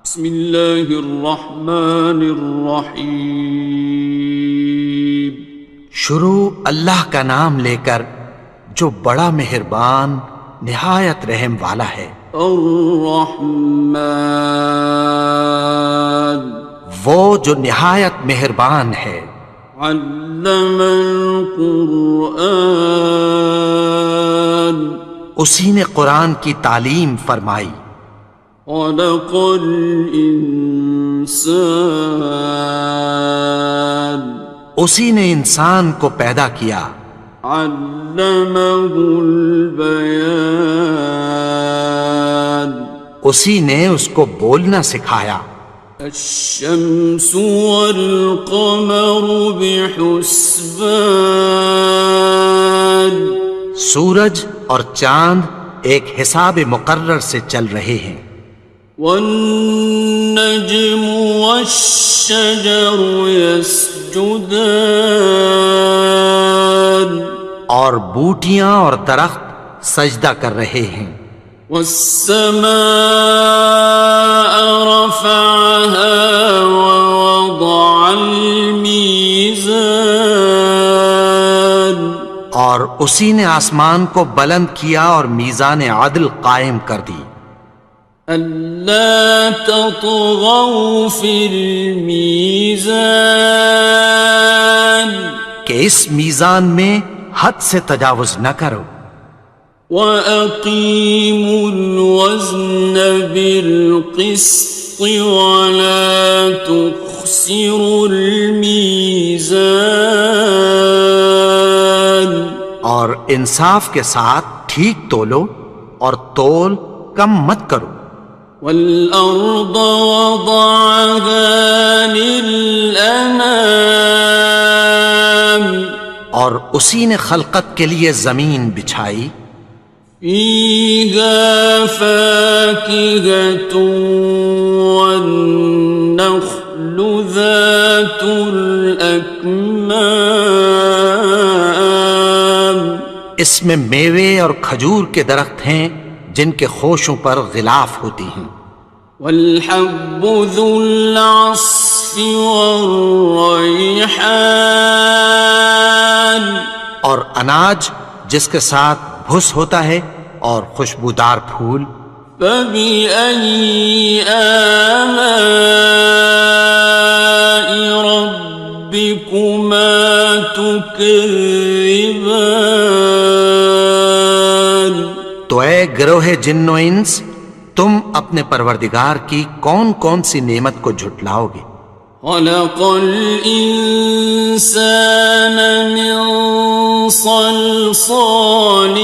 بسم اللہ الرحمن الرحیم۔ شروع اللہ کا نام لے کر جو بڑا مہربان نہایت رحم والا ہے۔ الرحمن، وہ جو نہایت مہربان ہے۔ علم القرآن، اسی نے قرآن کی تعلیم فرمائی۔ خلق الانسان، اسی نے انسان کو پیدا کیا۔ علمہ البیان، اسی نے اس کو بولنا سکھایا۔ الشمس والقمر بحسبان، سورج اور چاند ایک حساب مقرر سے چل رہے ہیں۔ والنجم والشجر يسجدان، اور بوٹیاں اور درخت سجدہ کر رہے ہیں۔ والسماء رفعها ووضع الميزان، اور اسی نے آسمان کو بلند کیا اور میزان عدل قائم کر دی۔ ألا تطغوا في الميزان، کہ اس میزان میں حد سے تجاوز نہ کرو۔ وَأَقِيمُوا الْوَزْنَ بِالْقِسْطِ وَلَا تُخْسِرُوا الْمِيزَانَ، اور انصاف کے ساتھ ٹھیک تولو اور تول کم مت کرو۔ وَالْأَرْضَ وَضَعَهَا لِلْأَنَامِ، اور اسی نے خلقت کے لیے زمین بچھائی۔ فِيهَا فَاكِهَةٌ وَالنَّخْلُ ذَاتُ الْأَكْمَامِ، اس میں میوے اور کھجور کے درخت ہیں جن کے خوشوں پر غلاف ہوتی ہیں۔ وَالْحَبُّ ذُو الْعَصْفِ وَالرَّيْحَانِ، اور اناج جس کے ساتھ بھس ہوتا ہے اور خوشبودار پھول۔ فَبِأَيِّ آلَاءِ رَبِّكُمَا تُكَذِّبَانِ، تو اے گروہ جن و انس، تم اپنے پروردگار کی کون کون سی نعمت کو جھٹلاؤ گے؟ خَلَقَ الْإِنسَانَ مِنْ صَلْصَالٍ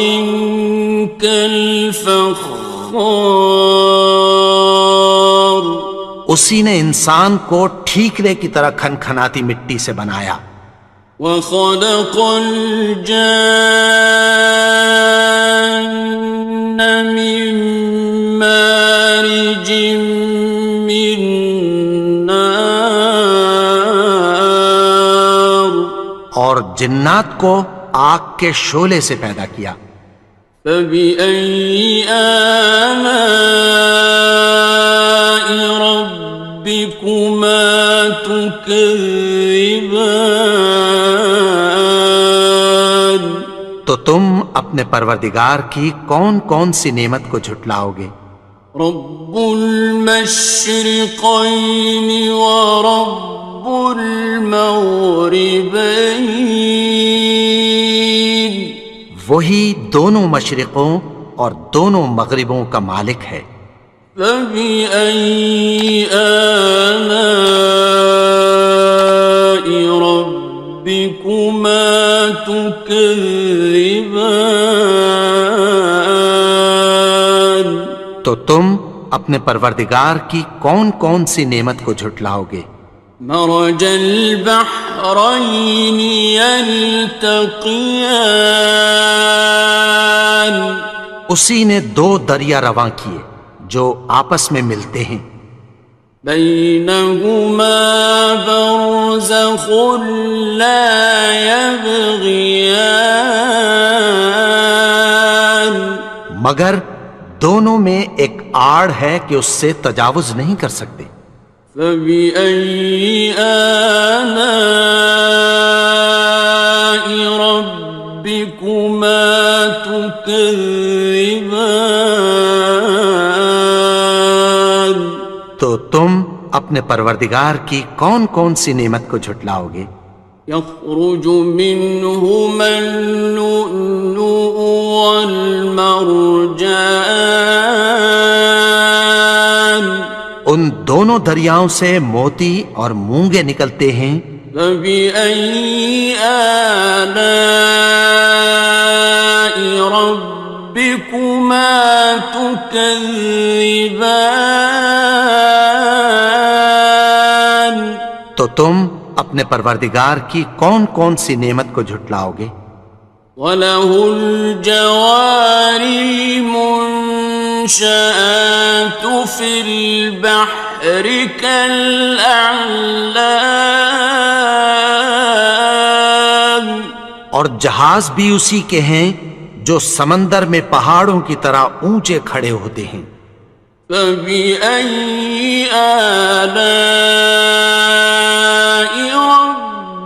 كَالْفَخَّارِ، اسی نے انسان کو ٹھیکرے کی طرح کھنکھناتی مٹی سے بنایا۔ وَخَلَقَ الْجَانَّ مِن مَّارِجٍ مِّن نَّارٍ، اور جنات کو آگ کے شعلے سے پیدا کیا۔ فَبِأَيِّ آلَاءِ رَبِّكُمَا تُكَذِّبَانِ، تو تم اپنے پروردگار کی کون کون سی نعمت کو جھٹلاؤ گے؟ رب المشرقین ورب المغربین، وہی دونوں مشرقوں اور دونوں مغربوں کا مالک ہے۔ فَبِأَيِّ آلَاءِ رَبِّكُمَا تُكَذِّبَانِ، تو تم اپنے پروردگار کی کون کون سی نعمت کو جھٹلاؤ گے؟ مرج البحرین یلتقیان، اسی نے دو دریا رواں کیے جو آپس میں ملتے ہیں۔ بینہما برزخ لا یبغیان، مگر دونوں میں ایک آڑ ہے کہ اس سے تجاوز نہیں کر سکتے۔ فبأي آلاء ربكما تكذبان؟ تو تم اپنے پروردگار کی کون کون سی نعمت کو جھٹلاؤ گے؟ يخرج منهما اللؤلؤ والمرجان ان دونوں دریاؤں سے موتی اور مونگے نکلتے ہیں۔ فبأي آلاء ربكما تكذبان؟ تو تم اپنے پروردگار کی کون کون سی نعمت کو جھٹلاؤ گے؟ وَلَهُ الْجَوَارِ الْمُنشَآتُ فِي الْبَحْرِ كَالْأَعْلَامِ، اور جہاز بھی اسی کے ہیں جو سمندر میں پہاڑوں کی طرح اونچے کھڑے ہوتے ہیں۔ فَبِأَيِّ آلَاءِ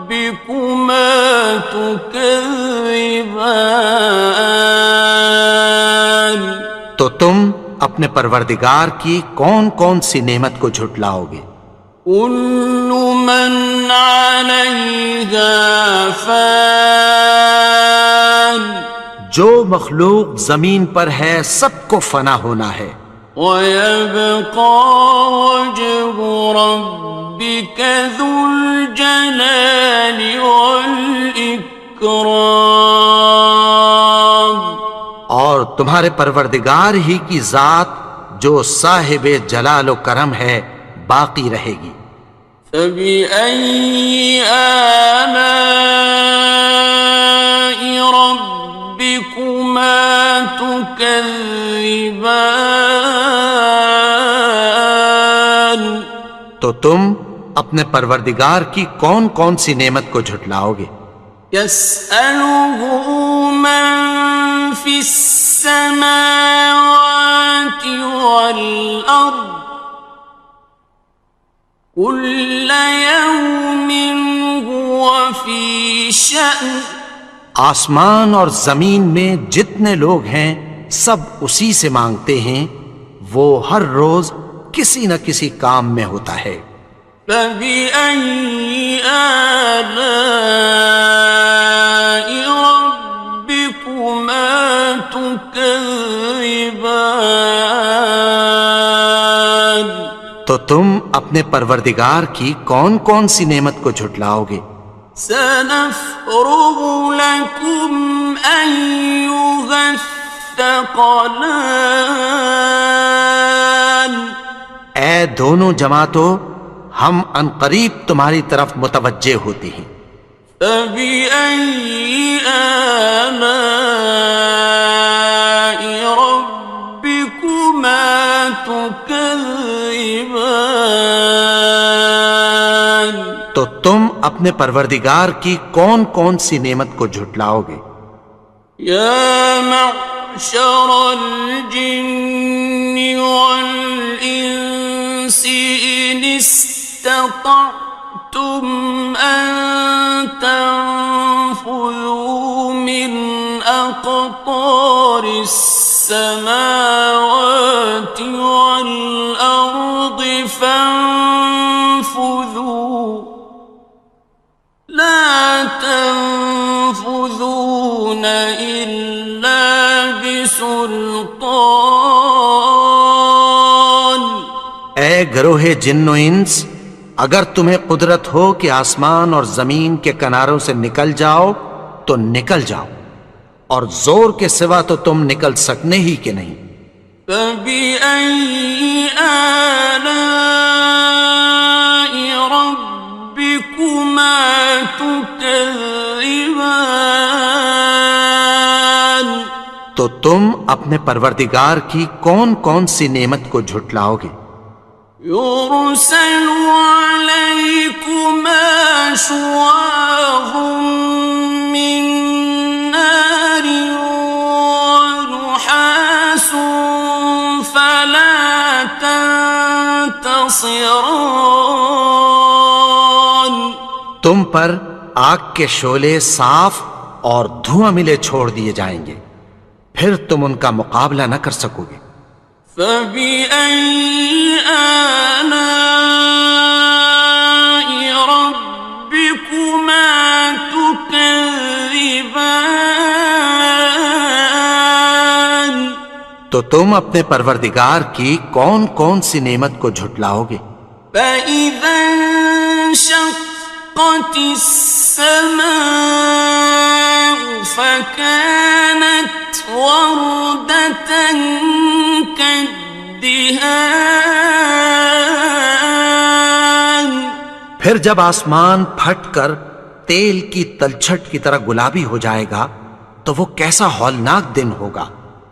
رَبِّكُمَا تُكَذِّبَانِ؟ تو تم اپنے پروردگار کی کون کون سی نعمت کو جھٹلاؤ گے؟ كُلُّ مَنْ عَلَيْهَا فَانٍ، جو مخلوق زمین پر ہے سب کو فنا ہونا ہے۔ وَيَبْقَى وَجْهُ رَبِّكَ ذُو الْجَلَالِ وَالْإِكْرَامِ، اور تمہارے پروردگار ہی کی ذات جو صاحب جلال و کرم ہے باقی رہے گی۔ فَبِأَيِّ آلَاءِ رَبِّكُمَا تُكَذِّبَانِ؟ تو تم اپنے پروردگار کی کون کون سی نعمت کو جھٹلاؤ گے؟ يَسْأَلُهُ مَن فِي السَّمَاوَاتِ وَالْأَرْضِ كُلَّ يَوْمٍ هُوَ فِي شَأْنٍ، آسمان اور زمین میں جتنے لوگ ہیں سب اسی سے مانگتے ہیں، وہ ہر روز کسی نہ کسی کام میں ہوتا ہے۔ فَبِأَيِّ آلَاءِ رَبِّكُمَا تُكَذِّبَانِ؟ تو تم اپنے پروردگار کی کون کون سی نعمت کو جھٹلاؤ گے؟ سَنَفْرُغُ لَكُمْ أَيُّهَ الثَّقَلَانِ؟ اے دونوں جماعتوں، ہم عنقریب تمہاری طرف متوجہ ہوتے ہیں۔ فَبِأَيِّ آلَاءِ رَبِّكُمَا تُكَذِّبَانِ؟ تو تم اپنے پروردگار کی کون کون سی نعمت کو جھٹلاؤ گے؟ يَا مَعْشَرَ الْجِنِّ وَالْإِنسِ إِنِ اسْتَطَعْتُمْ أَن تَنفُذُوا مِنْ أَقْطَارِ السَّمَاوَاتِ وَالْأَرْضِ فَانفُذُوا لَا تَنفُذُونَ إِلَّا بِسُلْطَانٍ۔ اے گروہ جن و انس، اگر تمہیں قدرت ہو کہ آسمان اور زمین کے کناروں سے نکل جاؤ تو نکل جاؤ، اور زور کے سوا تو تم نکل سکنے ہی کہ نہیں۔ فَبِأَيِّ آلَاءِ رَبِّكُمَا تُكَذِّبَانِ؟ تو تم اپنے پروردگار کی کون کون سی نعمت کو جھٹلاؤ گے؟ يُرْسَلُ عَلَيْكُمَا شُوَاظٌ مِّن نَّارٍ وَنُحَاسٌ فَلَا خصران. تم پر آگ کے شعلے صاف اور دھواں ملے چھوڑ دیے جائیں گے، پھر تم ان کا مقابلہ نہ کر سکو گے۔ فبأي آلاء ربكما تكذبان. تو تم اپنے پروردگار کی کون کون سی نعمت کو جھٹلاؤ گے؟ فإذا انشقت السماء فكانت وردة كالدهان. پھر جب آسمان پھٹ کر تیل کی تلچھٹ کی طرح گلابی ہو جائے گا تو وہ کیسا ہولناک دن ہوگا۔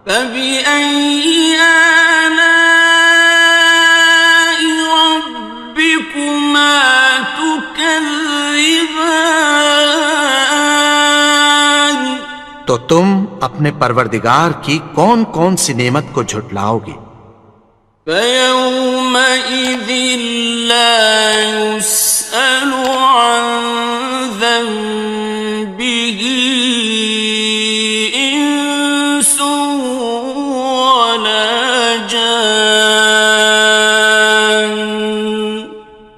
فبأي آلاء ربكما تكذبان. تو تم اپنے پروردگار کی کون کون سی نعمت کو جھٹلاؤ گے؟ فيومئذ لا يسأل عن ذنبه إنس ولا جان.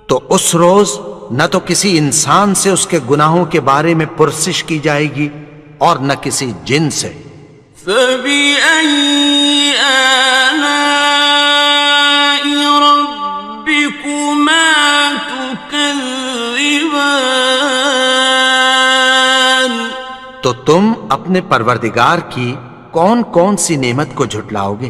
تو اس روز نہ تو کسی انسان سے اس کے گناہوں کے بارے میں پرسش کی جائے گی اور نہ کسی جن سے۔ فبأي آلاء ربكما تكذبان. تو تم اپنے پروردگار کی کون کون سی نعمت کو جھٹلاؤ گے؟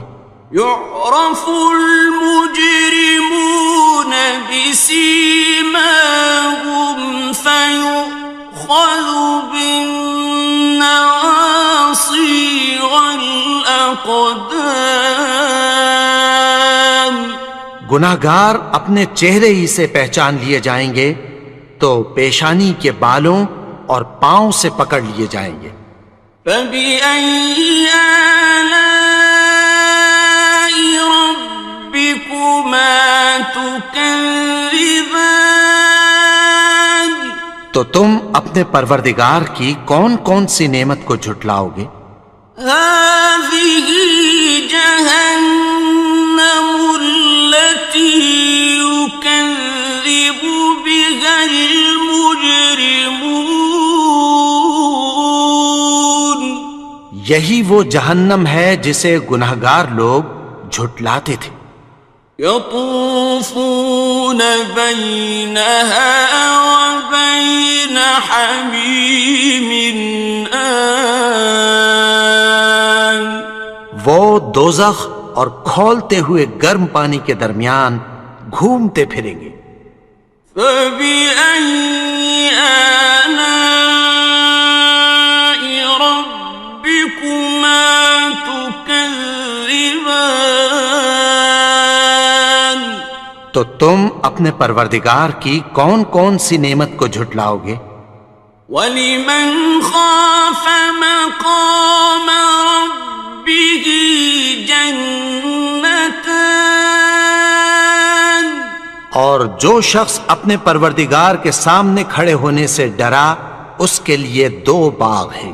يعرف المجرمون بسيماهم فيؤخذ بالنواصي والأقدام. گناہگار اپنے چہرے ہی سے پہچان لیے جائیں گے تو پیشانی کے بالوں اور پاؤں سے پکڑ لیے جائیں گے۔ فبأي آلاء ربكما تكذبان. تو تم اپنے پروردگار کی کون کون سی نعمت کو جھٹلاؤ گے؟ هذه جهنم التي يكذب بها المجرمون. یہی وہ جہنم ہے جسے گناہگار لوگ جھٹلاتے تھے۔ يطوفون بينها وبين حميم آن. وہ دوزخ اور کھولتے ہوئے گرم پانی کے درمیان گھومتے پھریں گے۔ فبأي آلاء ربكما تكذبان. تو تم اپنے پروردگار کی کون کون سی نعمت کو جھٹلاؤ گے؟ وَلِمَنْ خَافَ مَقَامَ رَبِّهِ جَنَّتَانِ. اور جو شخص اپنے پروردگار کے سامنے کھڑے ہونے سے ڈرا اس کے لیے دو باغ ہیں۔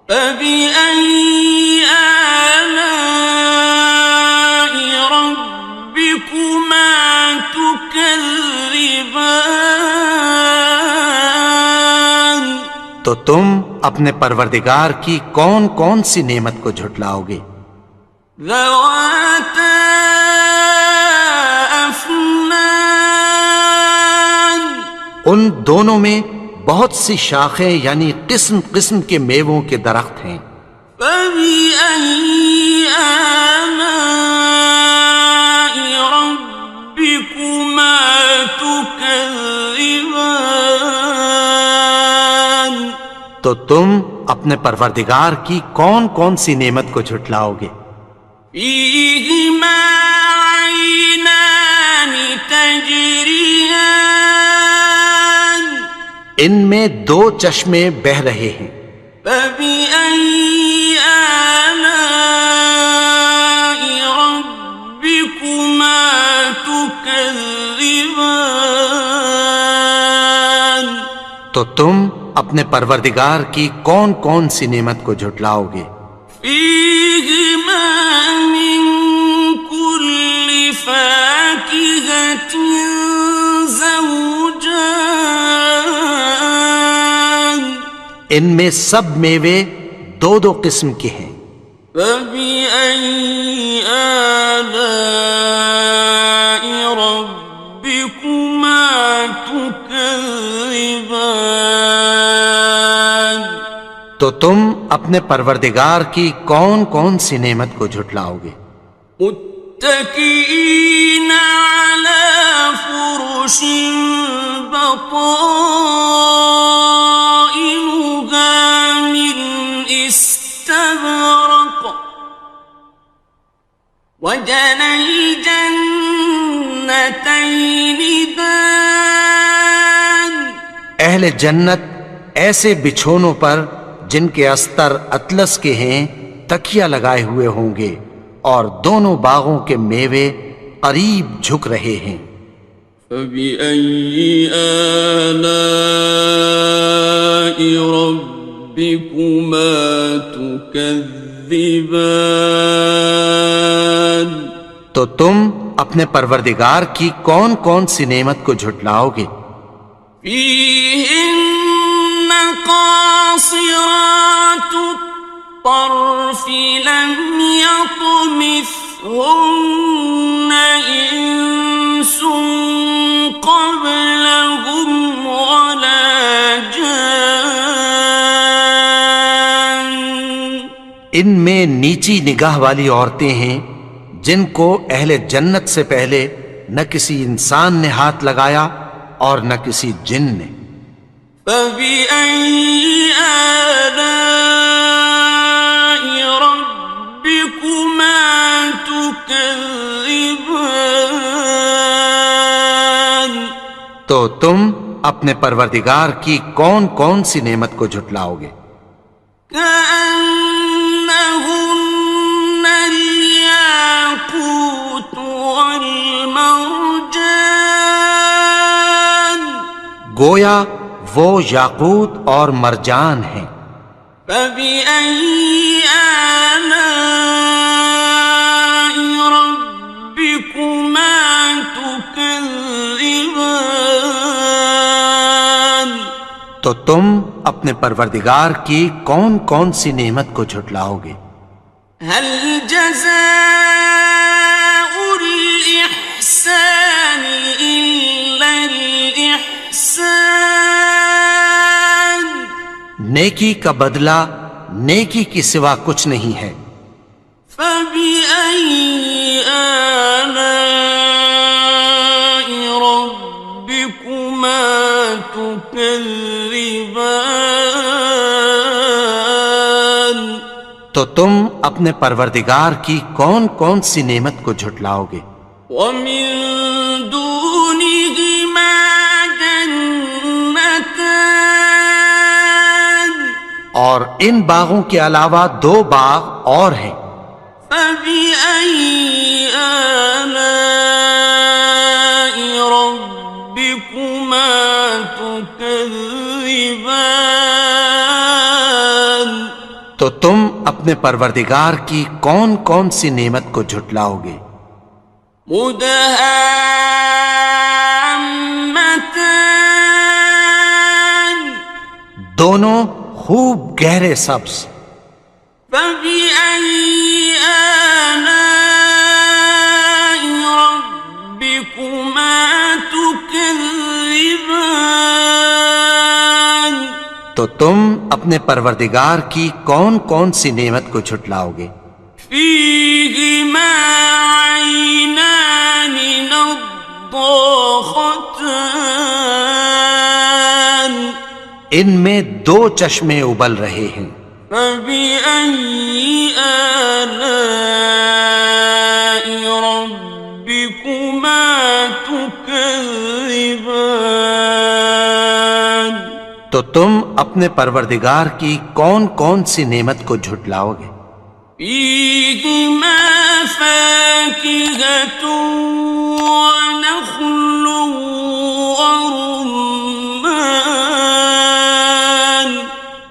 فَبِأَيِّ آلَاءِ رَبِّكُمَا تُكَذِّبَانِ. تو تم اپنے پروردگار کی کون کون سی نعمت کو جھٹلاؤ گے؟ ذَوَاتَا أَفْنَانٍ. ان دونوں میں بہت سی شاخیں یعنی قسم قسم کے میووں کے درخت ہیں۔ فَبِأَيِّ آلَاءِ رَبِّكُمَا تُكَذِّبَانِ. تو تم اپنے پروردگار کی کون کون سی نعمت کو جھٹلاؤ گے؟ فِيهِمَا عَيْنَانِ تَجْرِيَانِ. ان میں دو چشمے بہہ رہے ہیں۔ فَبِأَيِّ آلَاءِ رَبِّكُمَا تُكَذِّبَانِ. تم اپنے پروردگار کی کون کون سی نعمت کو جھٹلاؤ گے؟ فيهما من كل فاكهة زوجان ان میں سب میوے دو دو قسم کے ہیں۔ فبأي آلاء ربكما تكذبان تو تم اپنے پروردگار کی کون کون سی نعمت کو جھٹلاؤ گے؟ متكئين على فرش بطائنها من استبرق وجنى الجنتين دان اہل جنت ایسے بچھونوں پر جن کے استر اطلس کے ہیں تکیہ لگائے ہوئے ہوں گے، اور دونوں باغوں کے میوے قریب جھک رہے ہیں۔ فبأي آلاء ربكما تكذبان تو تم اپنے پروردگار کی کون کون سی نعمت کو جھٹلاؤ گے؟ فيهن قاصرات الطرف لم يطمثهن إنس قبلهم ولا جان ان میں نیچی نگاہ والی عورتیں ہیں جن کو اہل جنت سے پہلے نہ کسی انسان نے ہاتھ لگایا اور نہ کسی جن نے۔ فبأي آلاء ربكما تكذبان تو تم اپنے پروردگار کی کون کون سی نعمت کو جھٹلاؤ گے؟ كأنهن الياقوت والمرجان گویا وہ یاقوت اور مرجان ہیں۔ فبأي آلاء ربكما تكذبان تو تم اپنے پروردگار کی کون کون سی نعمت کو جھٹلاؤ گے؟ هل جزاء الإحسان إلا الإحسان نیکی کا بدلہ نیکی کی سوا کچھ نہیں ہے۔ فبأي آلاء ربكما تكذبان تو تم اپنے پروردگار کی کون کون سی نعمت کو جھٹلاؤ گے؟ ومن دونهما جنتان اور ان باغوں کے علاوہ دو باغ اور ہیں۔ فبأي آلاء ربكما تكذبان تو تم اپنے پروردگار کی کون کون سی نعمت کو جھٹلاؤ گے؟ مدهامتان دونوں خوب گہرے سبز۔ فبأي آلاء ربكما تكذبان تو تم اپنے پروردگار کی کون کون سی نعمت کو جھٹلاؤ گے؟ فيهما عينان نضاختان ان میں دو چشمے ابل رہے ہیں۔ فبأي آلاء ربكما تكذبان تو تم اپنے پروردگار کی کون کون سی نعمت کو جھٹلاؤ گے؟ فيهما فاكهة ونخل ورمان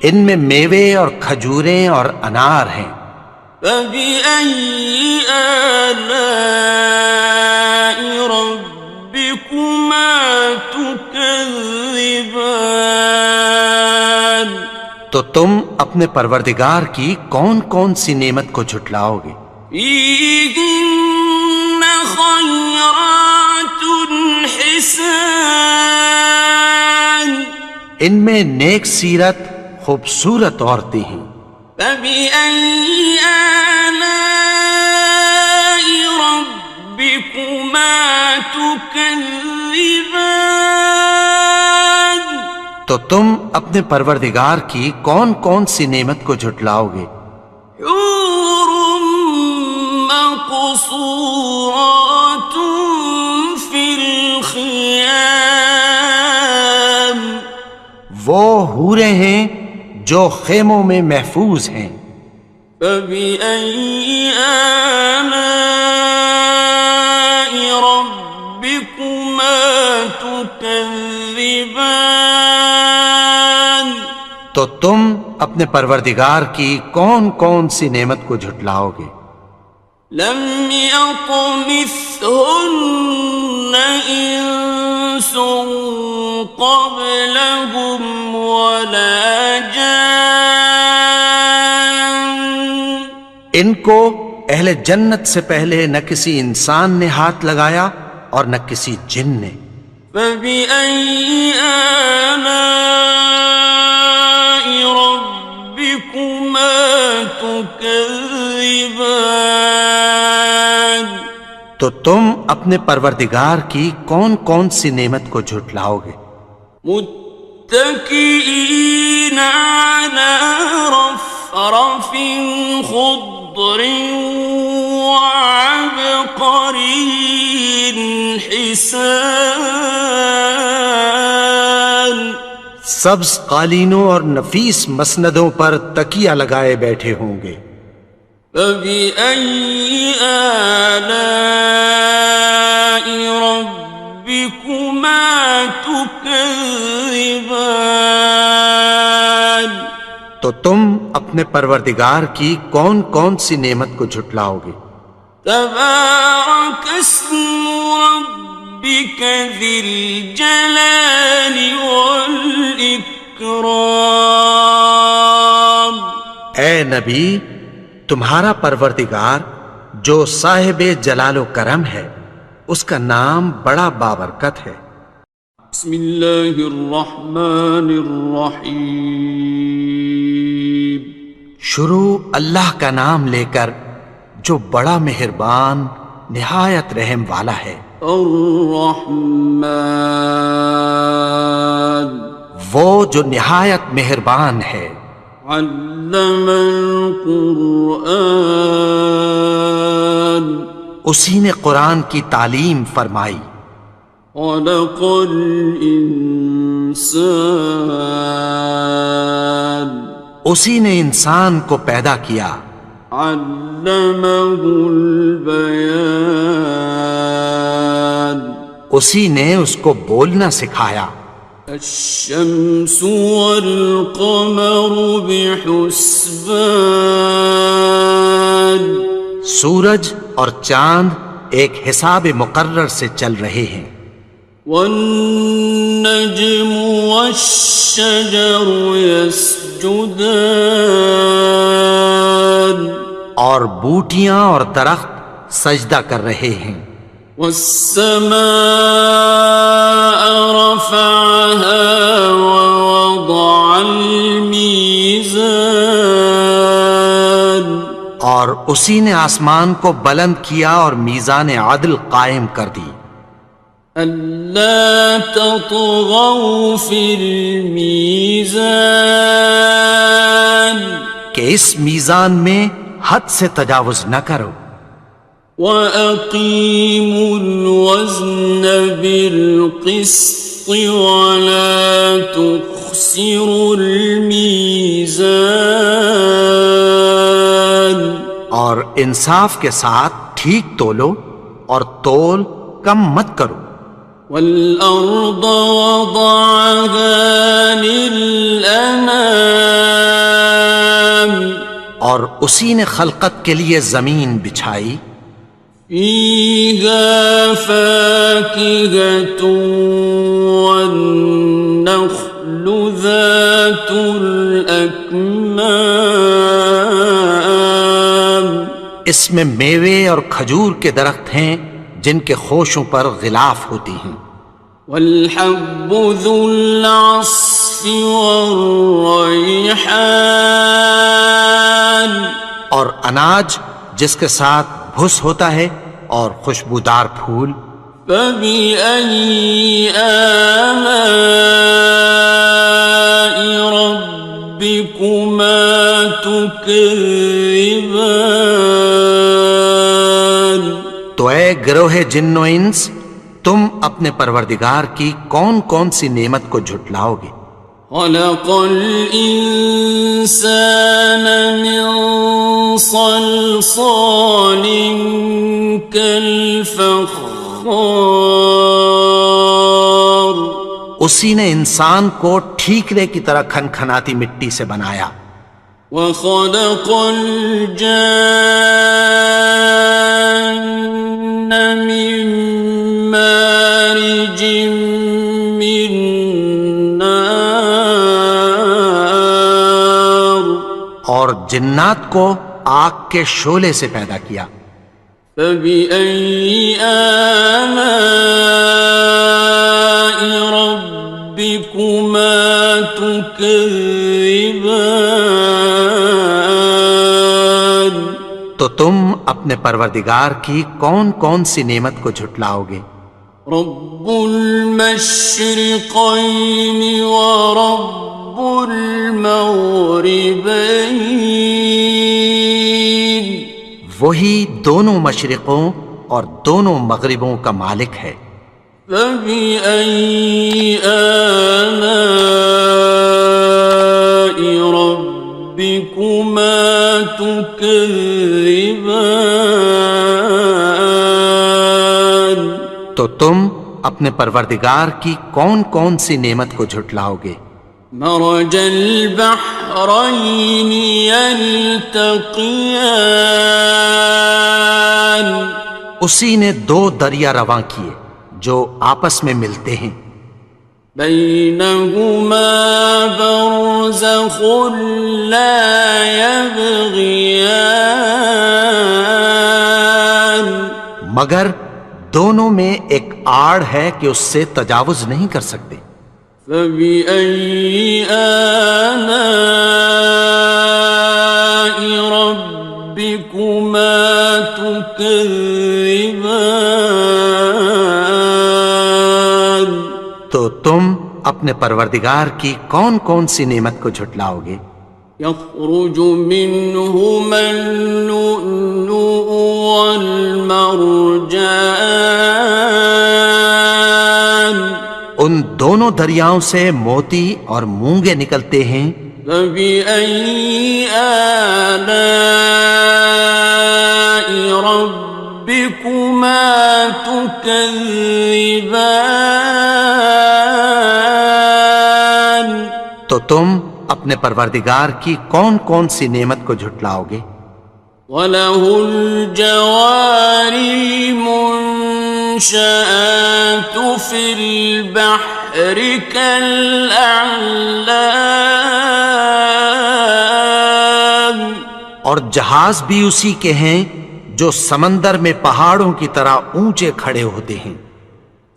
ان میں میوے اور کھجوریں اور انار ہیں۔ فبأي آلاء ربكما تكذبان؟ تو تم اپنے پروردگار کی کون کون سی نعمت کو جھٹلاؤ گے؟ فيهن خيرات حسان، ان میں نیک سیرت خوبصورت عورتیں ہیں۔ فبأي آلاء ربكما تكذبان؟ تو تم اپنے پروردگار کی کون کون سی نعمت کو جھٹلاؤ گے؟ حور مقصورات في الخيام، وہ حوریں ہیں جو خیموں میں محفوظ ہیں۔ فبأي آلاء ربكما تكذبان؟ تو تم اپنے پروردگار کی کون کون سی نعمت کو جھٹلاؤ گے؟ لم يطمثهن إنس قبلهم ولا جان، ان کو اہل جنت سے پہلے نہ کسی انسان نے ہاتھ لگایا اور نہ کسی جن نے۔ فبأي آلاء ربكما تكذبان؟ تو تم اپنے پروردگار کی کون کون سی نعمت کو جھٹلاؤ گے؟ متكئين على رفرف خضر وعبقري حسان، سبز قالینوں اور نفیس مسندوں پر تکیہ لگائے بیٹھے ہوں گے۔ فبأي آلاء ربكما تكذبان؟ تو تم اپنے پروردگار کی کون کون سی نعمت کو جھٹلاؤ گے؟ تبارك اسم ربك ذي الجلال والإكرام۔ اے نبی، تمہارا پروردگار جو صاحب جلال و کرم ہے، اس کا نام بڑا بابرکت ہے۔ بسم اللہ الرحمن الرحیم، شروع اللہ کا نام لے کر جو بڑا مہربان نہایت رحم والا ہے۔ الرحمن، وہ جو نہایت مہربان ہے۔ علم القرآن، اسی نے قرآن کی تعلیم فرمائی۔ خلق الانسان، اسی نے انسان کو پیدا کیا۔ علمہ البیان، اسی نے اس کو بولنا سکھایا۔ الشمس والقمر بحسبان، سورج اور چاند ایک حساب مقرر سے چل رہے ہیں۔ والنجم والشجر يسجدان، اور بوٹیاں اور درخت سجدہ کر رہے ہیں۔ والسماء رفعها ووضع الميزان، اور اسی نے آسمان کو بلند کیا اور میزان عدل قائم کر دی۔ ألا تطغوا في الميزان، کہ اس میزان میں حد سے تجاوز نہ کرو۔ وَأَقِيمُوا الْوَزْنَ بِالْقِسْطِ وَلَا تُخْسِرُوا الْمِيزَانَ، اور انصاف کے ساتھ ٹھیک تولو اور تول کم مت کرو۔ وَالْأَرْضَ وَضَعَهَا لِلْأَنَامِ، اور اسی نے خلقت کے لیے زمین بچھائی، فيها فاكهة والنخل ذات الأكمام، اس میں میوے اور کھجور کے درخت ہیں جن کے خوشوں پر غلاف ہوتی ہیں، والحب ذو العصف والریحان، اور اناج جس کے ساتھ بھس ہوتا ہے اور خوشبودار پھول، فبأي آلاء ربكما تكذبان۔ تو اے گروہ جن و انس، تم اپنے پروردگار کی کون کون سی نعمت کو جھٹلاؤ گے؟ خلق الإنسان من صلصال كالفخار، اسی نے انسان کو ٹھیکرے کی طرح کھنکھناتی مٹی سے بنایا، وخلق الجان من مارج من نار، اور جنات کو آگ کے شعلے سے پیدا کیا، فبأي آلاء ربكما تكذبان۔ تو تم اپنے پروردگار کی کون کون سی نعمت کو جھٹلاؤ گے؟ رب المشرقين ورب المغربين، وہی دونوں مشرقوں اور دونوں مغربوں کا مالک ہے، فبأي آلاء ربكما تكذبان۔ تو تم اپنے پروردگار کی کون کون سی نعمت کو جھٹلاؤ گے؟ مرج البحرين يلتقيان، اسی نے دو دریا رواں کیے جو آپس میں ملتے ہیں، بينهما برزخ لا يبغيان، مگر دونوں میں ایک آڑ ہے کہ اس سے تجاوز نہیں کر سکتے، فبأي آلاء ربكما تكذبان۔ تو تم اپنے پروردگار کی کون کون سی نعمت کو جھٹلاؤ گے؟ يخرج منهما اللؤلؤ والمرجان، ان دونوں دریاؤں سے موتی اور مونگے نکلتے ہیں، فبأي آلاء ربكما تكذبان۔ تو تم اپنے پروردگار کی کون کون سی نعمت کو جھٹلاؤ گے؟ وَلَهُ الْجَوَارِ الْمُنشَآتُ فِي الْبَحْرِ كَالْأَعْلَامِ، اور جہاز بھی اسی کے ہیں جو سمندر میں پہاڑوں کی طرح اونچے کھڑے ہوتے ہیں،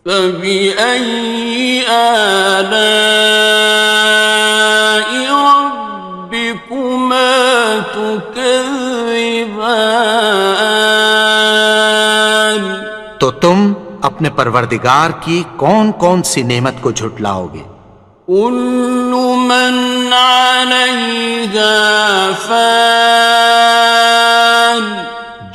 فبأي آلاء ربكما تكذبان۔ تو تم اپنے پروردگار کی کون کون سی نعمت کو جھٹلاؤ گے؟ كل من عليها فان،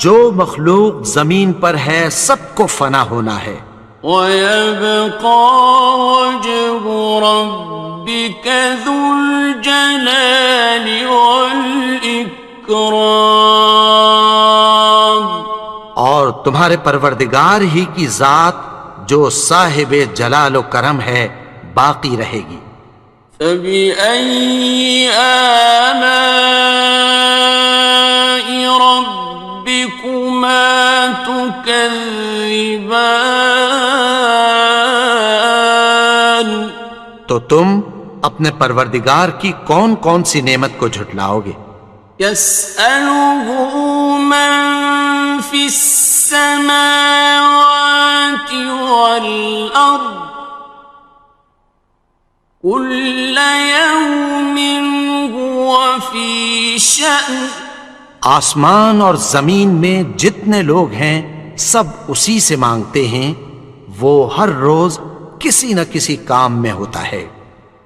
جو مخلوق زمین پر ہے سب کو فنا ہونا ہے، ويبقى وجه ربك ذو الجلال والإكرام، اور تمہارے پروردگار ہی کی ذات جو صاحب جلال و کرم ہے باقی رہے گی، فبأي آلاء ربكما تكذبان؟ تو تم اپنے پروردگار کی کون کون سی نعمت کو جھٹلاؤ گے؟ يسأله من في السماوات والأرض كل يوم هو في شأن. آسمان اور زمین میں جتنے لوگ ہیں سب اسی سے مانگتے ہیں، وہ ہر روز کسی نہ کسی کام میں ہوتا ہے۔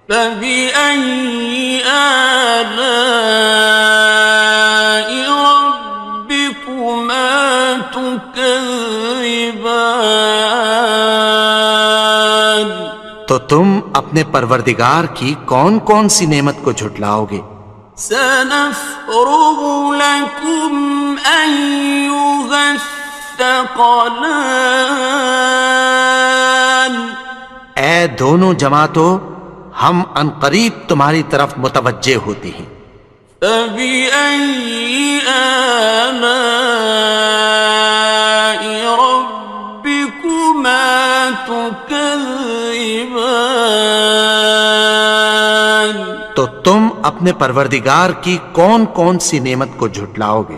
فبأي آلاء ربكما تكذبان؟ تو تم اپنے پروردگار کی کون کون سی نعمت کو جھٹلاؤ گے؟ سنفرغ لكم أيها الثقلان. اے دونوں جماعتوں، ہم عنقریب تمہاری طرف متوجہ ہوتے ہیں۔ فبأي آلاء ربكما تكذبان؟ تو تم اپنے پروردگار کی کون کون سی نعمت کو جھٹلاؤ گے؟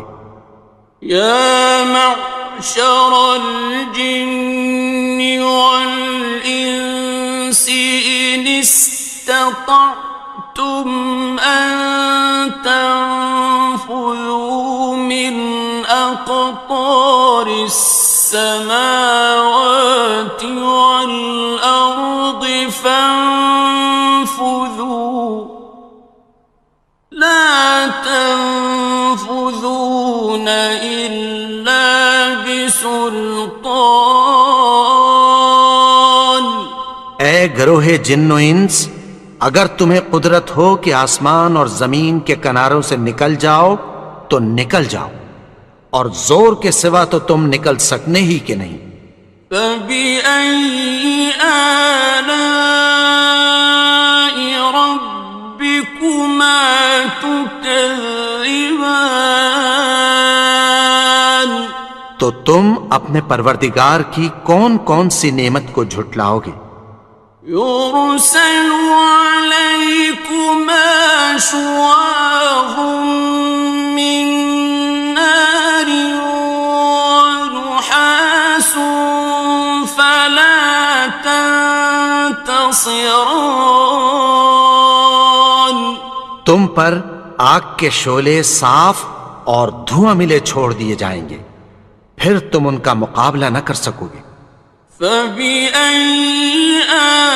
یا معشر الجن والانس ان استطعتم ان تنفذوا من اقطار السماوات والارض فانفذوا لا تنفذون إلا بسلطان. اے گروہ جن و انس، اگر تمہیں قدرت ہو کہ آسمان اور زمین کے کناروں سے نکل جاؤ تو نکل جاؤ، اور زور کے سوا تو تم نکل سکنے ہی کہ نہیں۔ فبأي آلاء ربكما تكذبان؟ تو تم اپنے پروردگار کی کون کون سی نعمت کو جھٹلاؤ گے؟ يرسل عليكما شواظ من نار ونحاس فلا تنتصران. تم پر آگ کے شعلے صاف اور دھواں ملے چھوڑ دیے جائیں گے، پھر تم ان کا مقابلہ نہ کر سکو گے۔ فبأي آلاء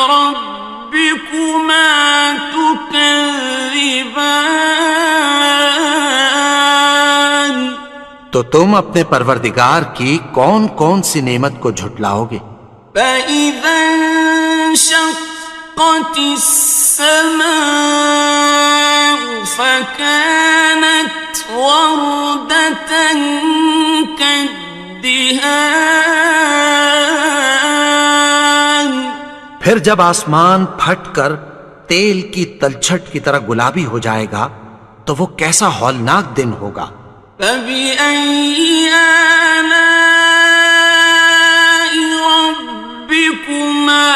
ربكما تكذبان؟ تو تم اپنے پروردگار کی کون کون سی نعمت کو جھٹلاؤ گے؟ فإذا انشقت السماء فكانت وردة كالدهان. پھر جب آسمان پھٹ کر تیل کی تلچھٹ کی طرح گلابی ہو جائے گا تو وہ کیسا ہولناک دن ہوگا۔ فبأي آلاء ربكما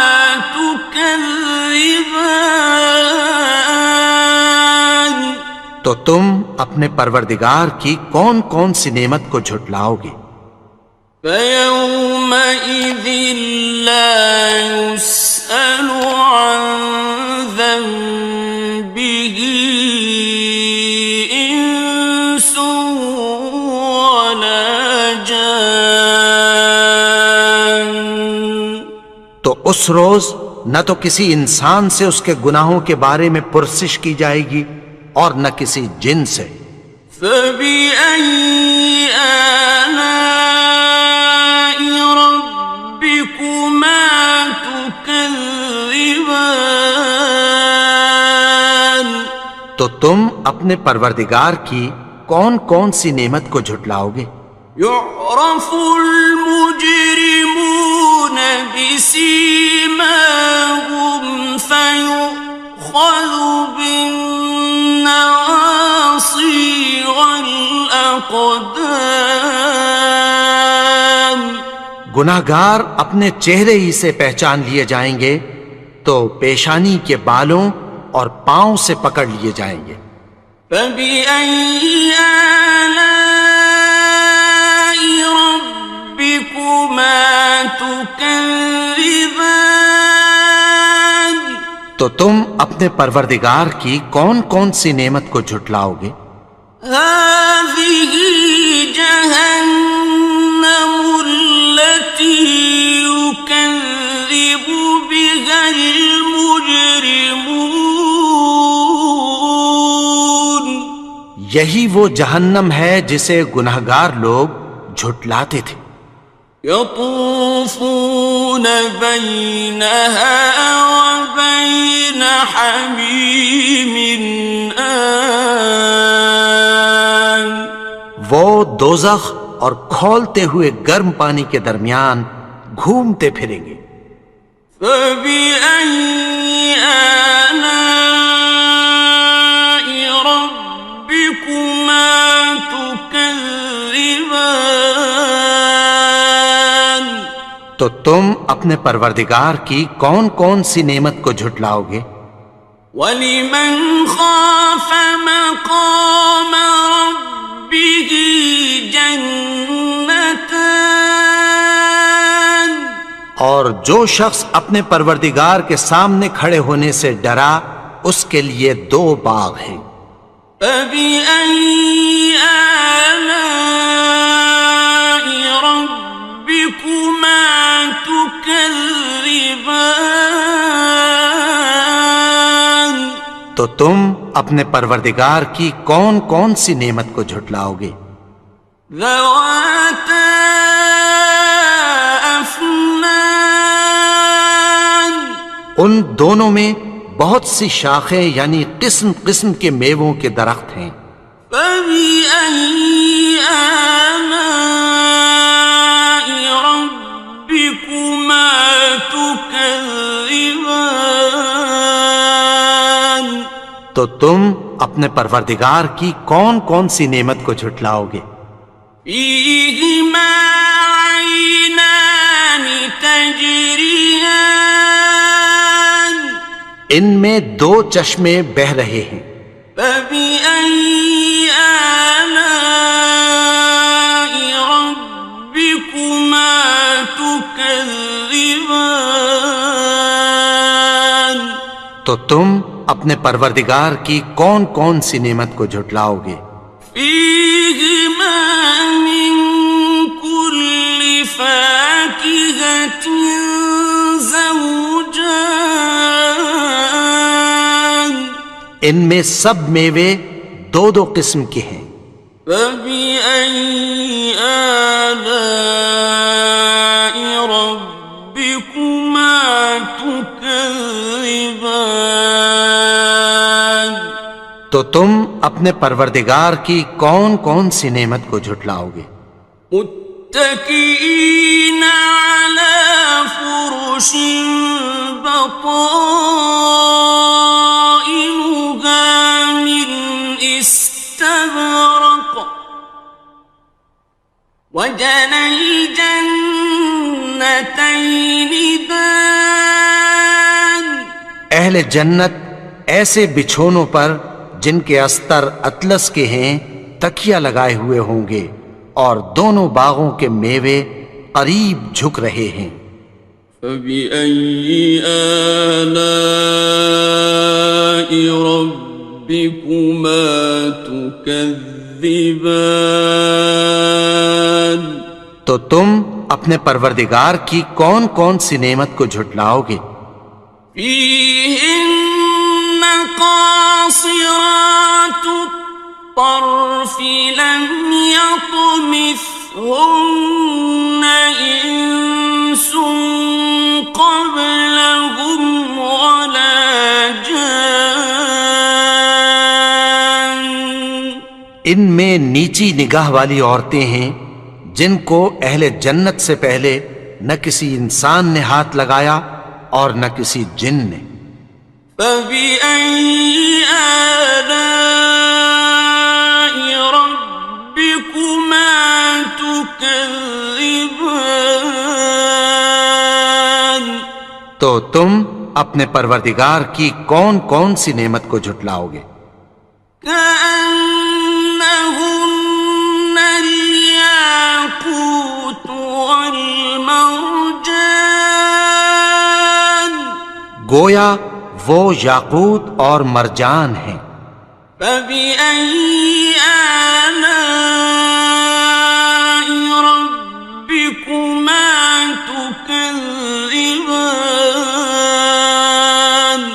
تكذبان؟ تو تم اپنے پروردگار کی کون کون سی نعمت کو جھٹلاؤ گے؟ فيومئذ لا يسأل عن ذنبه إنس ولا جان. تو اس روز نہ تو کسی انسان سے اس کے گناہوں کے بارے میں پرسش کی جائے گی اور نہ کسی جن سے۔ فبأي آلاء ربكما تكذبان؟ تو تم اپنے پروردگار کی کون کون سی نعمت کو جھٹلاؤ گے؟ يعرف المجرمون بسيماهم گناہگار اپنے چہرے ہی سے پہچان لیے جائیں گے تو پیشانی کے بالوں اور پاؤں سے پکڑ لیے جائیں گے۔ فَبِأَيِّ آلَاءِ رَبِّكُمَا تُكَذِّبَانِ؟ تو تم اپنے پروردگار کی کون کون سی نعمت کو جھٹلاؤ گے؟ هَٰذِهِ جَهَنَّمُ الَّتِي يُكَذِّبُ بِهَا الْمُجْرِمُونَ۔ یہی وہ جہنم ہے جسے گناہگار لوگ جھٹلاتے تھے۔ يطوفون بينها وبين حميم آن۔ وہ دوزخ اور کھولتے ہوئے گرم پانی کے درمیان گھومتے پھریں گے۔ فَبِأَيِّ آلَاءِ رَبِّكُمَا تُكَذِّبَانِ؟ تو تم اپنے پروردگار کی کون کون سی نعمت کو جھٹلاؤ گے؟ وَلِمَنْ خَافَ مَقَامَ رَبِّهِ جَنَّتَانِ؟ اور جو شخص اپنے پروردگار کے سامنے کھڑے ہونے سے ڈرا اس کے لیے 2 باغ ہیں۔ فَبِأَيِّ آلَاءِ رَبِّكُمَا تُكَذِّبَانِ؟ تو تم اپنے پروردگار کی کون کون سی نعمت کو جھٹلاؤ گے؟ ذَوَاتَا أَفْنَانٍ۔ ان دونوں میں بہت سی شاخیں یعنی قسم قسم کے میووں کے درخت ہیں۔ فَبِأَيِّ آلَاءِ رَبِّكُمَا تُكَذِّبَانِ؟ تو تم اپنے پروردگار کی کون کون سی نعمت کو جھٹلاؤ گے؟ فِيهِمَا عَيْنَانِ تَجْرِيَانِ۔ ان میں 2 چشمے بہہ رہے ہیں۔ فَبِأَيِّ آلَاءِ رَبِّكُمَا تُكَذِّبَانِ؟ تو تم اپنے پروردگار کی کون کون سی نعمت کو جھٹلاؤ گے؟ فِيهِمَا مِن كُلِّ فَاكِهَةٍ زَوْجَانِ۔ ان میں سب میوے 2 قسم کے ہیں۔ فَبِأَيِّ آلَاءِ رَبِّكُمَا تُكَذِّبَانِ؟ تو تم اپنے پروردگار کی کون کون سی نعمت کو جھٹلاؤ گے؟ متكئين على فرش بطائنها من استبرق وجنى الجنتين دان۔ اہل جنت ایسے بچھونوں پر جن کے استر اطلس کے ہیں تکیہ لگائے ہوئے ہوں گے اور دونوں باغوں کے میوے قریب جھک رہے ہیں۔ فَبِأَيِّ آلَاءِ رَبِّكُمَا تُكَذِّبَانِ؟ تو تم اپنے پروردگار کی کون کون سی نعمت کو جھٹلاؤ گے؟ فِيهِنَّ قَاصِرَاتُ الطَّرْفِ لَمْ يَطْمِثْهُنَّ إِنسٌ قَبْلَهُمْ وَلَا جَانٌّ۔ ان میں نیچی نگاہ والی عورتیں ہیں جن کو اہل جنت سے پہلے نہ کسی انسان نے ہاتھ لگایا اور نہ کسی جن نے۔ فَبِأَيِّ آلَاءِ رَبِّكُمَا تُكَذِّبَانِ؟ تو تم اپنے پروردگار کی کون کون سی نعمت کو جھٹلاؤ گے؟ كأنهن الياقوت والمرجان گویا وہ یاقوت اور مرجان ہیں۔ فبأي آلاء ربكما تكذبان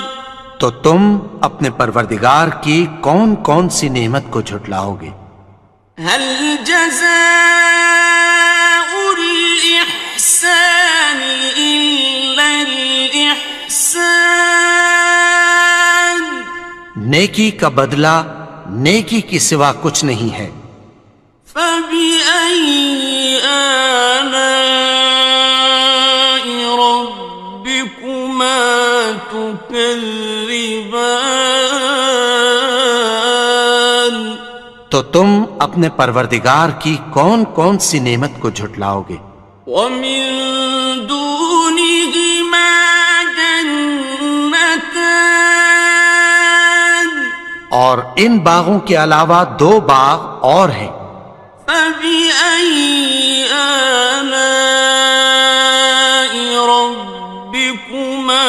تو تم اپنے پروردگار کی کون کون سی نعمت کو جھٹلاؤ گے؟ هل جزاء الإحسان إلا الإحسان نیکی کا بدلہ نیکی کی سوا کچھ نہیں ہے۔ فبأي آلاء ربكما تكذبان تو تم اپنے پروردگار کی کون کون سی نعمت کو جھٹلاؤ گے؟ ومن دونهما جنتان اور ان باغوں کے علاوہ دو باغ اور ہیں۔ فبأي آلاء ربكما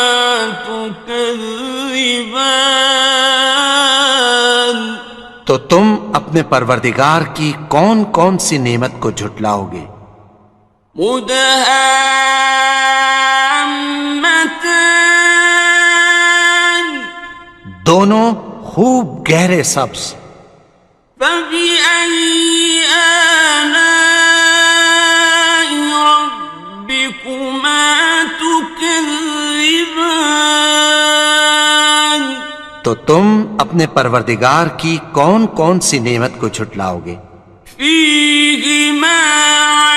تكذبان تو تم اپنے پروردگار کی کون کون سی نعمت کو جھٹلاؤ گے؟ مدهامتان دونوں خوب گہرے سبز۔ فبأي آلاء ربكما تكذبان تو تم اپنے پروردگار کی کون کون سی نعمت کو جھٹلاؤ گے؟ فيهما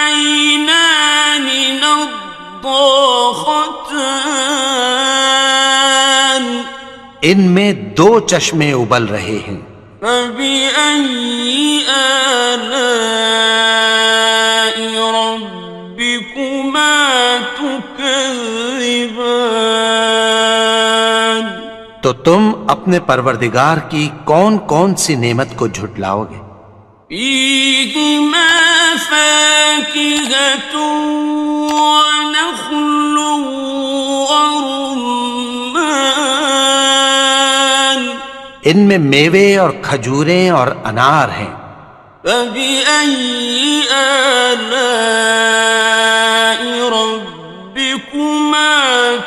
عينان نضاختان ان میں دو چشمے ابل رہے ہیں۔ فبأي آلاء ربكما تكذبان تو تم اپنے پروردگار کی کون کون سی نعمت کو جھٹلاؤ گے؟ فيهما فاكهة ونخل ورمان ان میں میوے اور کھجوریں اور انار ہیں۔ فبأي آلاء ربكما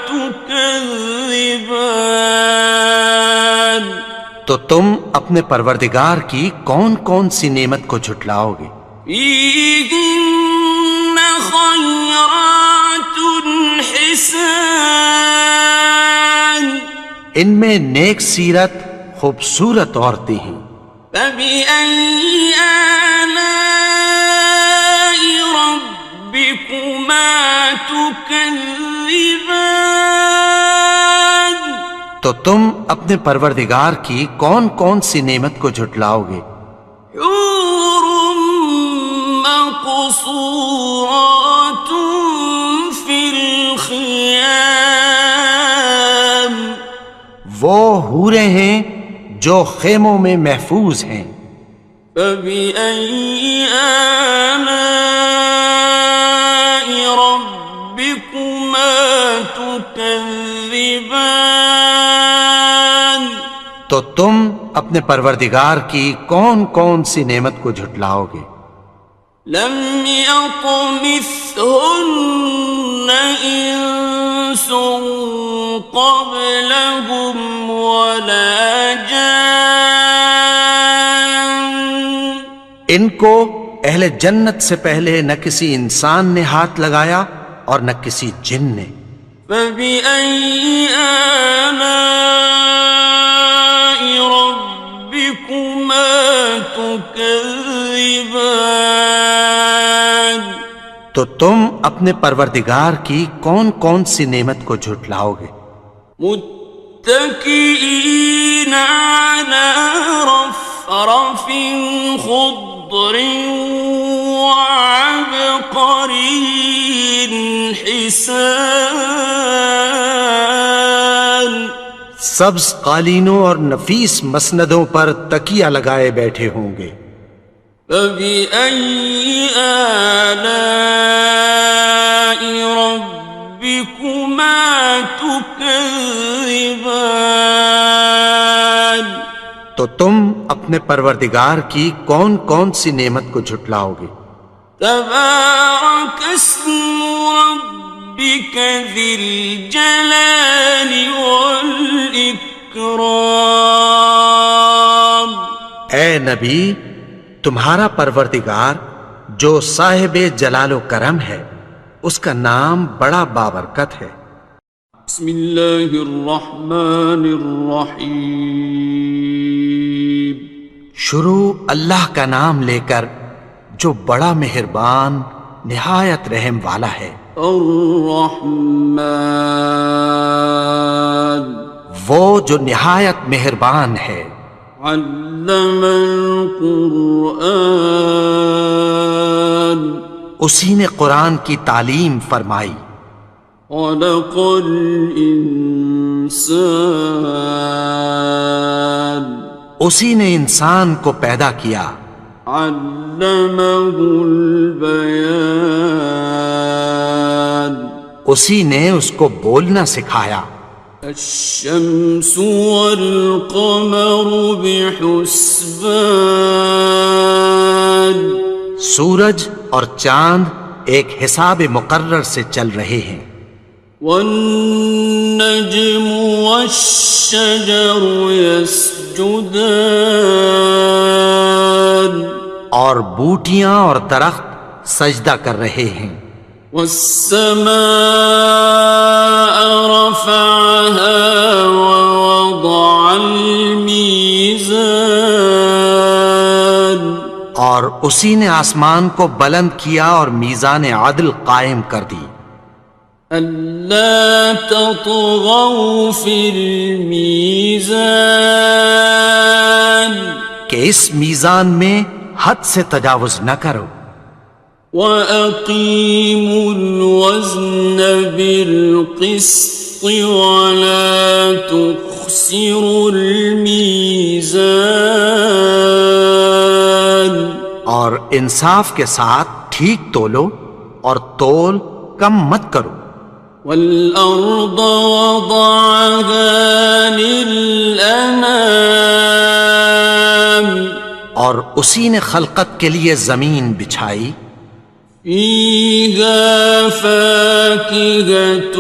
تكذبان تو تم اپنے پروردگار کی کون کون سی نعمت کو جھٹلاؤ گے؟ فيهن خيرات حسان ان میں نیک سیرت خوبصورت عورتیں ہیں۔ فبأي آلاء ربكما تكذبان تو تم اپنے پروردگار کی کون کون سی نعمت کو جھٹلاؤ گے؟ حور مقصورات في الخيام وہ حوریں ہیں جو خیموں میں محفوظ ہیں۔ فبأي آلاء ربكما تكذبان تو تم اپنے پروردگار کی کون کون سی نعمت کو جھٹلاؤ گے؟ لم يطمثهن إنس قبلهم ولا جان ان کو اہل جنت سے پہلے نہ کسی انسان نے ہاتھ لگایا اور نہ کسی جن نے۔ فبأي آلاء ربكما تكذبان تو تم اپنے پروردگار کی کون کون سی نعمت کو جھٹلاؤ گے؟ متكئين على رفرف خضر وعبقري حسان سبز قالینوں اور نفیس مسندوں پر تکیہ لگائے بیٹھے ہوں گے. فبأي آلاء ربكما تكذبان. تو تم اپنے پروردگار کی کون کون سی نعمت کو جھٹلاؤ گے؟ تبارك اسم ربك ذي الجلال والإكرام. اے نبی، تمہارا پروردگار جو صاحب جلال و کرم ہے، اس کا نام بڑا بابرکت ہے. بسم اللہ الرحمن الرحیم. شروع اللہ کا نام لے کر جو بڑا مہربان نہایت رحم والا ہے. الرحمن وہ جو نہایت مہربان ہے. علم القرآن اسی نے قرآن کی تعلیم فرمائی. خلق الانسان اسی نے انسان کو پیدا کیا. علمہ البیان اسی نے اس کو بولنا سکھایا. الشمس والقمر بحسبان سورج اور چاند ایک حساب مقرر سے چل رہے ہیں. والنجم والشجر يسجدان اور بوٹیاں اور درخت سجدہ کر رہے ہیں. والسماء رفعها ووضع الميزان اور اسی نے آسمان کو بلند کیا اور میزان عدل قائم کر دی. ألا تطغوا في الميزان کہ اس میزان میں حد سے تجاوز نہ کرو. وَأَقِيمُوا الْوَزْنَ بِالْقِسْطِ وَلَا تُخْسِرُوا الْمِيزَانَ اور انصاف کے ساتھ ٹھیک تولو اور تول کم مت کرو. وَالْأَرْضَ وَضَعَهَا لِلْأَنَامِ اور اسی نے خلقت کے لیے زمین بچھائی. فِيهَا فَاكِهَةٌ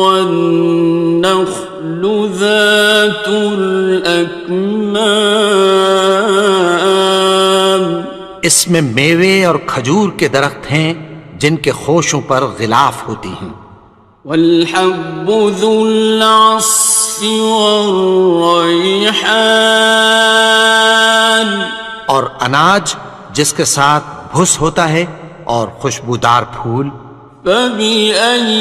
وَالنَّخْلُ ذَاتُ الْأَكْمَامِ اس میں میوے اور کھجور کے درخت ہیں جن کے خوشوں پر غلاف ہوتی ہیں. وَالْحَبُّ ذُو الْعَصْفِ وَالرَّيْحَانِ اور اناج جس کے ساتھ بھس ہوتا ہے اور خوشبودار پھول. فَبِأَيِّ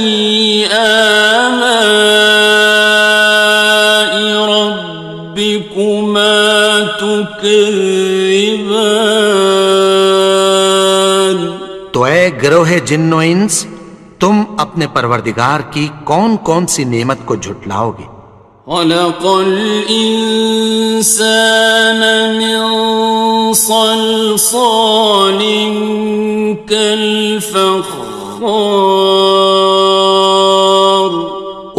آلَاءِ رَبِّكُمَا تُكَذِّبَانِ تو اے گروہ جن و انس، تم اپنے پروردگار کی کون کون سی نعمت کو جھٹلاؤ گے؟ خلق الإنسان من صلصال كالفخار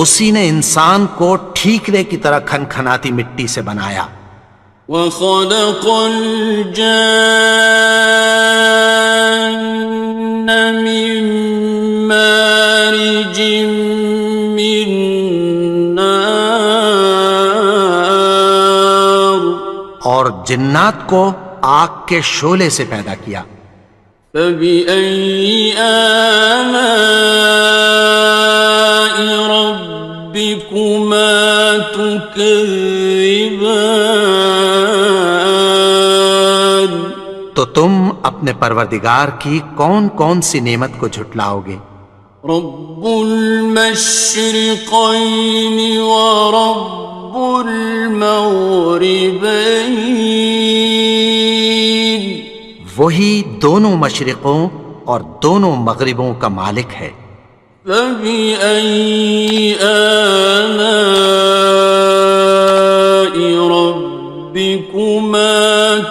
اسی نے انسان کو ٹھیکرے کی طرح کھنکھناتی مٹی سے بنایا. وخلق الجان من مارج من نار اور جنات کو آگ کے شعلے سے پیدا کیا. فبأي آلاء ربكما تكذبان تو تم اپنے پروردگار کی کون کون سی نعمت کو جھٹلاؤ گے؟ رب المشرقين ورب المغربين وہی دونوں مشرقوں اور دونوں مغربوں کا مالک ہے. فبأي آلاء ربكما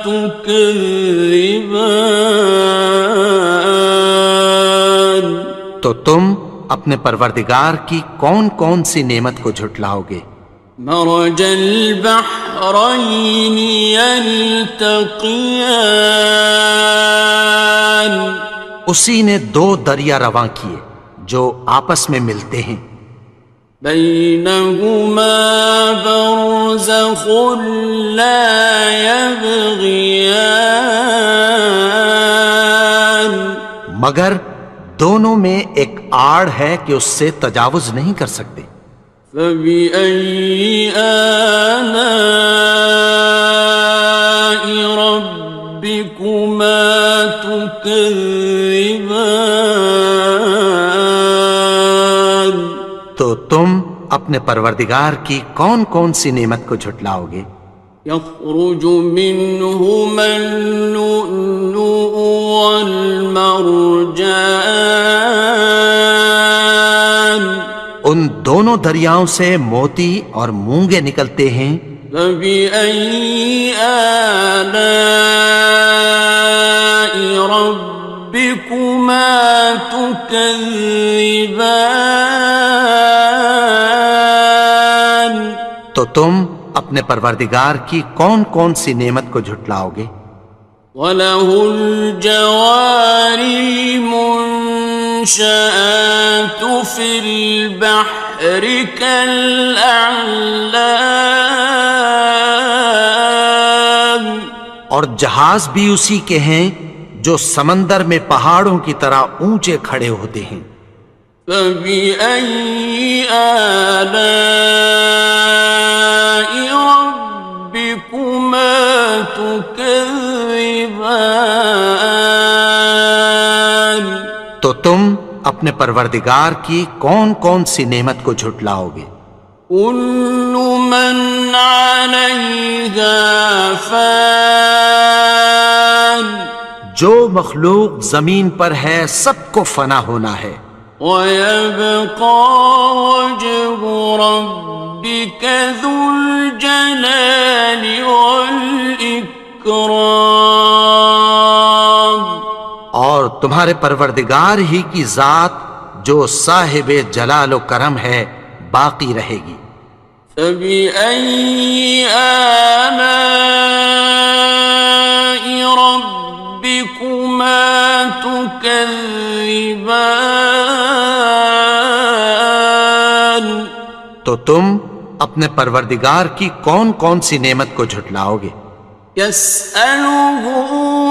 تكذبان؟ تو تم اپنے پروردگار کی کون کون سی نعمت کو جھٹلاؤ گے؟ مرج البحرين يلتقيان، اسی نے دو دریا رواں کیے جو آپس میں ملتے ہیں، بينهما برزخ لا يبغيان، مگر دونوں میں ایک آڑ ہے کہ اس سے تجاوز نہیں کر سکتے۔ فبأي آلاء ربكما تكذبان؟ تو تم اپنے پروردگار کی کون کون سی نعمت کو جھٹلاؤ گے؟ يخرج منهما اللؤلؤ والمرجان، ان دونوں دریاؤں سے موتی اور مونگے نکلتے ہیں۔ فبأي آلاء ربكما تكذبان؟ تو تم اپنے پروردگار کی کون کون سی نعمت کو جھٹلاؤ گے؟ وَلَهُ الْجَوَارِ الْمُنشَآتُ فِي الْبَحْرِ كَالْأَعْلَامِ، اور جہاز بھی اسی کے ہیں جو سمندر میں پہاڑوں کی طرح اونچے کھڑے ہوتے ہیں۔ فبأي آلاء ربكما تكذبان؟ تو تم اپنے پروردگار کی کون کون سی نعمت کو جھٹلاؤ گے؟ كل من عليها فان، جو مخلوق زمین پر ہے سب کو فنا ہونا ہے، ويبقى وجه ربك ذو الجلال والإكرام، اور تمہارے پروردگار ہی کی ذات جو صاحب جلال و کرم ہے باقی رہے گی۔ فبأي آلاء ربكما تكذبان؟ تو تم اپنے پروردگار کی کون کون سی نعمت کو جھٹلاؤ گے؟ يسأله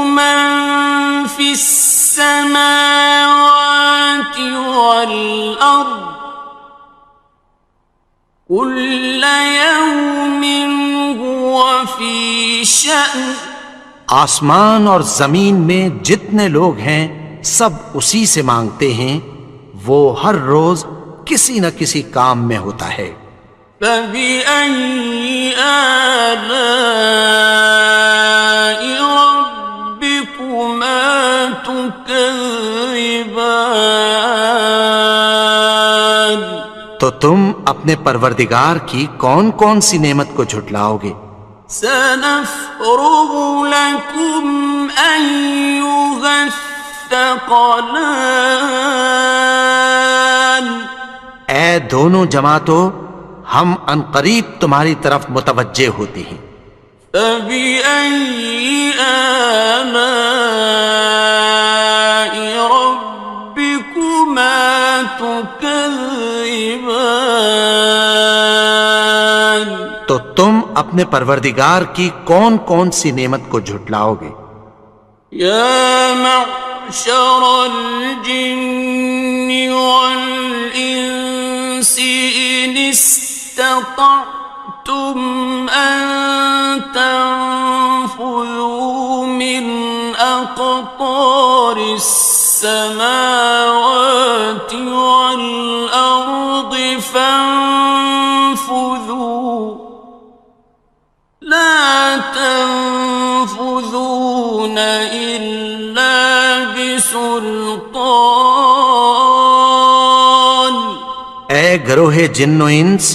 من في السماوات والأرض كل يوم هو في شأن، آسمان اور زمین میں جتنے لوگ ہیں سب اسی سے مانگتے ہیں، وہ ہر روز کسی نہ کسی کام میں ہوتا ہے۔ فبأي آلاء ربكما تكذبان؟ تو تم اپنے پروردگار کی کون کون سی نعمت کو جھٹلاؤ گے؟ سنفرغ لكم أيها الثقلان، اے دونوں جماعتوں، ہم عنقریب تمہاری طرف متوجہ ہوتے ہیں۔ فبأي آلاء ربكما تكذبان؟ تو تم اپنے پروردگار کی کون کون سی نعمت کو جھٹلاؤ گے؟ يا معشر الجن والإنس إن استطعتم أن تنفذوا من أقطار السماوات والأرض فانفذوا، لا تنفذون إلا بسلطان، گروہ جن و انس،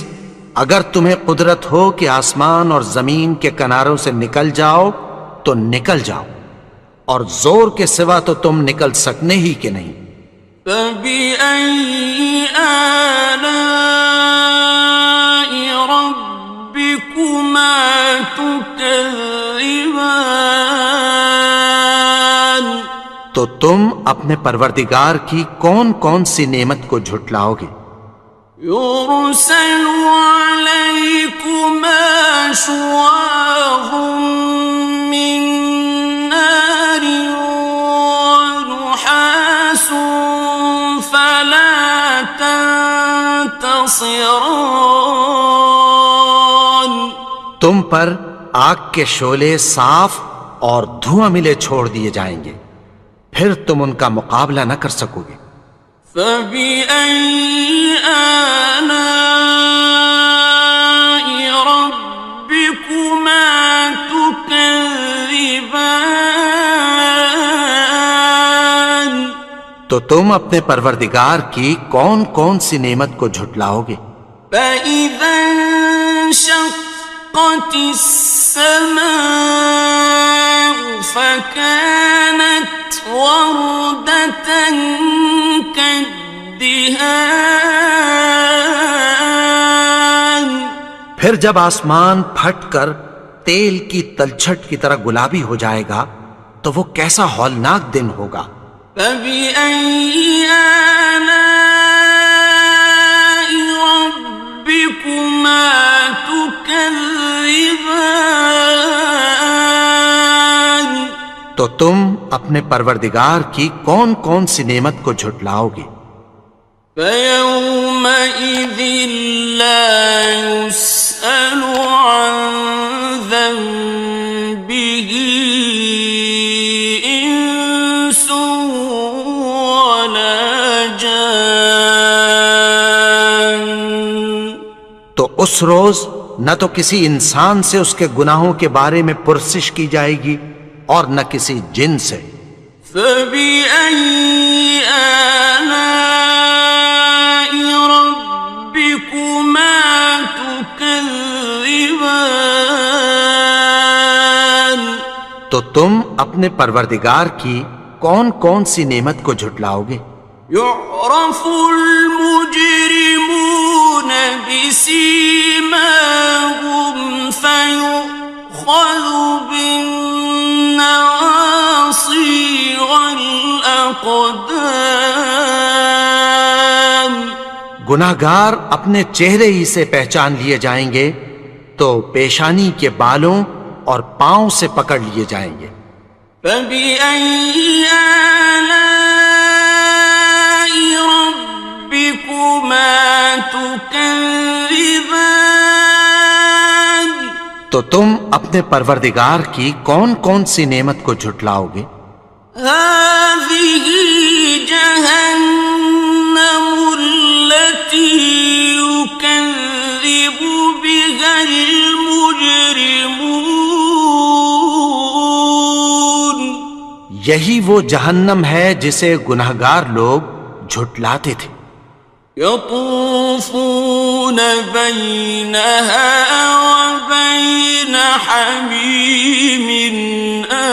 اگر تمہیں قدرت ہو کہ آسمان اور زمین کے کناروں سے نکل جاؤ تو نکل جاؤ، اور زور کے سوا تو تم نکل سکنے ہی کہ نہیں۔ فَبِأَيِّ آلَاءِ رَبِّكُمَا تُكَذِّبَانِ، تو تم اپنے پروردگار کی کون کون سی نعمت کو جھٹلاؤ گے؟ يُرْسَلُ عَلَيْكُمَا شُوَاظٌ مِّن نَّارٍ وَنُحَاسٌ فَلَا تَنتَصِرَانِ، تم پر آگ کے شعلے صاف اور دھواں ملے چھوڑ دیے جائیں گے، پھر تم ان کا مقابلہ نہ کر سکو گے۔ فَبِأَيِّ آلَاءِ رَبِّكُمَا تُكَذِّبَانِ، تو تم اپنے پروردگار کی کون کون سی نعمت کو جھٹلاؤ گے؟ فَإِذَا انشَقَّتِ السَّمَاءُ فَكَانَتْ وَرْدَةً كَالدِّهَانِ، پھر جب آسمان پھٹ کر تیل کی تلچھٹ کی طرح گلابی ہو جائے گا تو وہ کیسا ہولناک دن ہوگا۔ فَبِأَيِّ آلَاءِ رَبِّكُمَا تُكَذِّبَانِ، تو تم اپنے پروردگار کی کون کون سی نعمت کو جھٹلاؤ گے؟ فَيَوْمَئِذٍ لَا يُسْأَلُ عَن ذَنبِهِ إِنسٌ وَلَا جَانٌّ، تو اس روز نہ تو کسی انسان سے اس کے گناہوں کے بارے میں پرسش کی جائے گی اور نہ کسی جن سے۔ فَبِأَيِّ آلَاءِ رَبِّكُمَا تُكَذِّبَانِ، تو تم اپنے پروردگار کی کون کون سی نعمت کو جھٹلاؤ گے؟ يُعْرَفُ الْمُجْرِمُونَ بِسِيمَاهُمْ فَيُؤْخَذُ بِالنَّوَاصِي وَالْأَقْدَامِ، گناہگار اپنے چہرے ہی سے پہچان لیے جائیں گے تو پیشانی کے بالوں اور پاؤں سے پکڑ لیے جائیں گے۔ فَبِأَيِّ آلَاءِ رَبِّكُمَا تُكَذِّبَانِ، تو تم اپنے پروردگار کی کون کون سی نعمت کو جھٹلاؤ گے؟ هَٰذِهِ جَهَنَّمُ الَّتِي يُكَذِّبُ بِهَا الْمُجْرِمُونَ، یہی وہ جہنم ہے جسے گناہگار لوگ جھٹلاتے تھے۔ يَطُوفُونَ بَيْنَهَا وَبَيْنَ حَمِيمٍ آنٍ،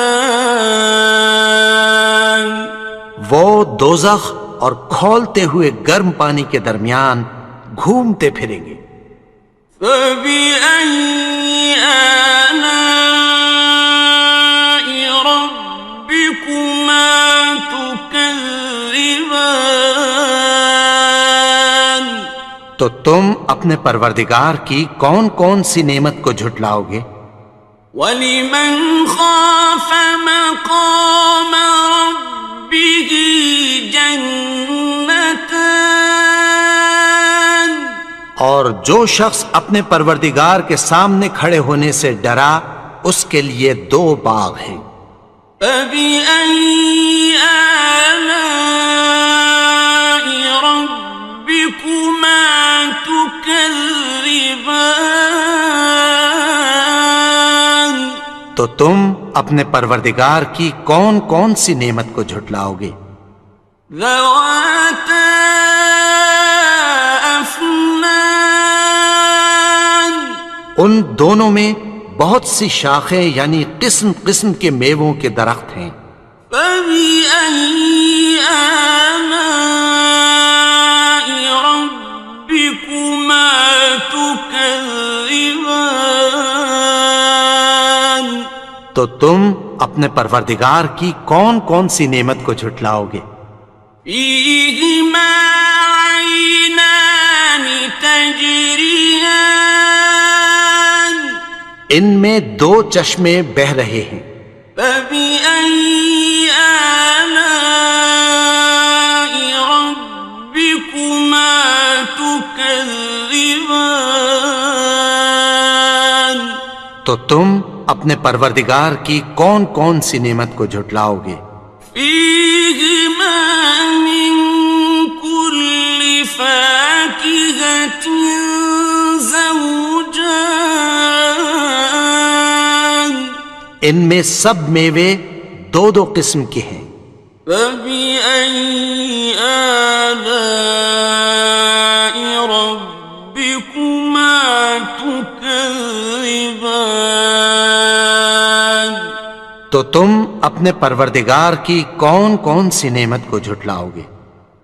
وہ دوزخ اور کھولتے ہوئے گرم پانی کے درمیان گھومتے پھریں گے۔ فَبِأَيِّ آلَاءِ رَبِّكُمَا تُكَذِّبَانِ، تو تم اپنے پروردگار کی کون کون سی نعمت کو جھٹلاؤ گے؟ وَلِمَنْ خَافَ مَقَامَ رَبِّهِ جَنَّتَانِ، اور جو شخص اپنے پروردگار کے سامنے کھڑے ہونے سے ڈرا اس کے لیے دو باغ ہیں۔ فَبِأَيِّ آلَاءِ رَبِّكُمَا تُكَذِّبَانِ، تو تم اپنے پروردگار کی کون کون سی نعمت کو جھٹلاؤ گے؟ ذَوَاتَا أَفْنَانٍ دونوں میں بہت سی شاخیں یعنی قسم قسم کے میووں کے درخت ہیں۔ فَبِأَيِّ آلَاءِ رَبِّكُمَا تُكَذِّبَانِ تو تم اپنے پروردگار کی کون کون سی نعمت کو جھٹلاؤ گے؟ فِيهِمَا عَيْنَانِ تَجْرِيَانِ ان میں دو چشمے بہہ رہے ہیں۔ فَبِأَيِّ آلَاءِ رَبِّكُمَا تُكَذِّبَانِ تو تم اپنے پروردگار کی کون کون سی نعمت کو جھٹلاؤ گے؟ فِيهِمَا مِن كُلِّ فَاكِهَةٍ زَوْجَانِ ان میں سب میوے دو دو قسم کے ہیں۔ فَبِأَيِّ آلَاءِ رَبِّكُمَا تُكَذِّبَانِ تو تم اپنے پروردگار کی کون کون سی نعمت کو جھٹلاؤ گے؟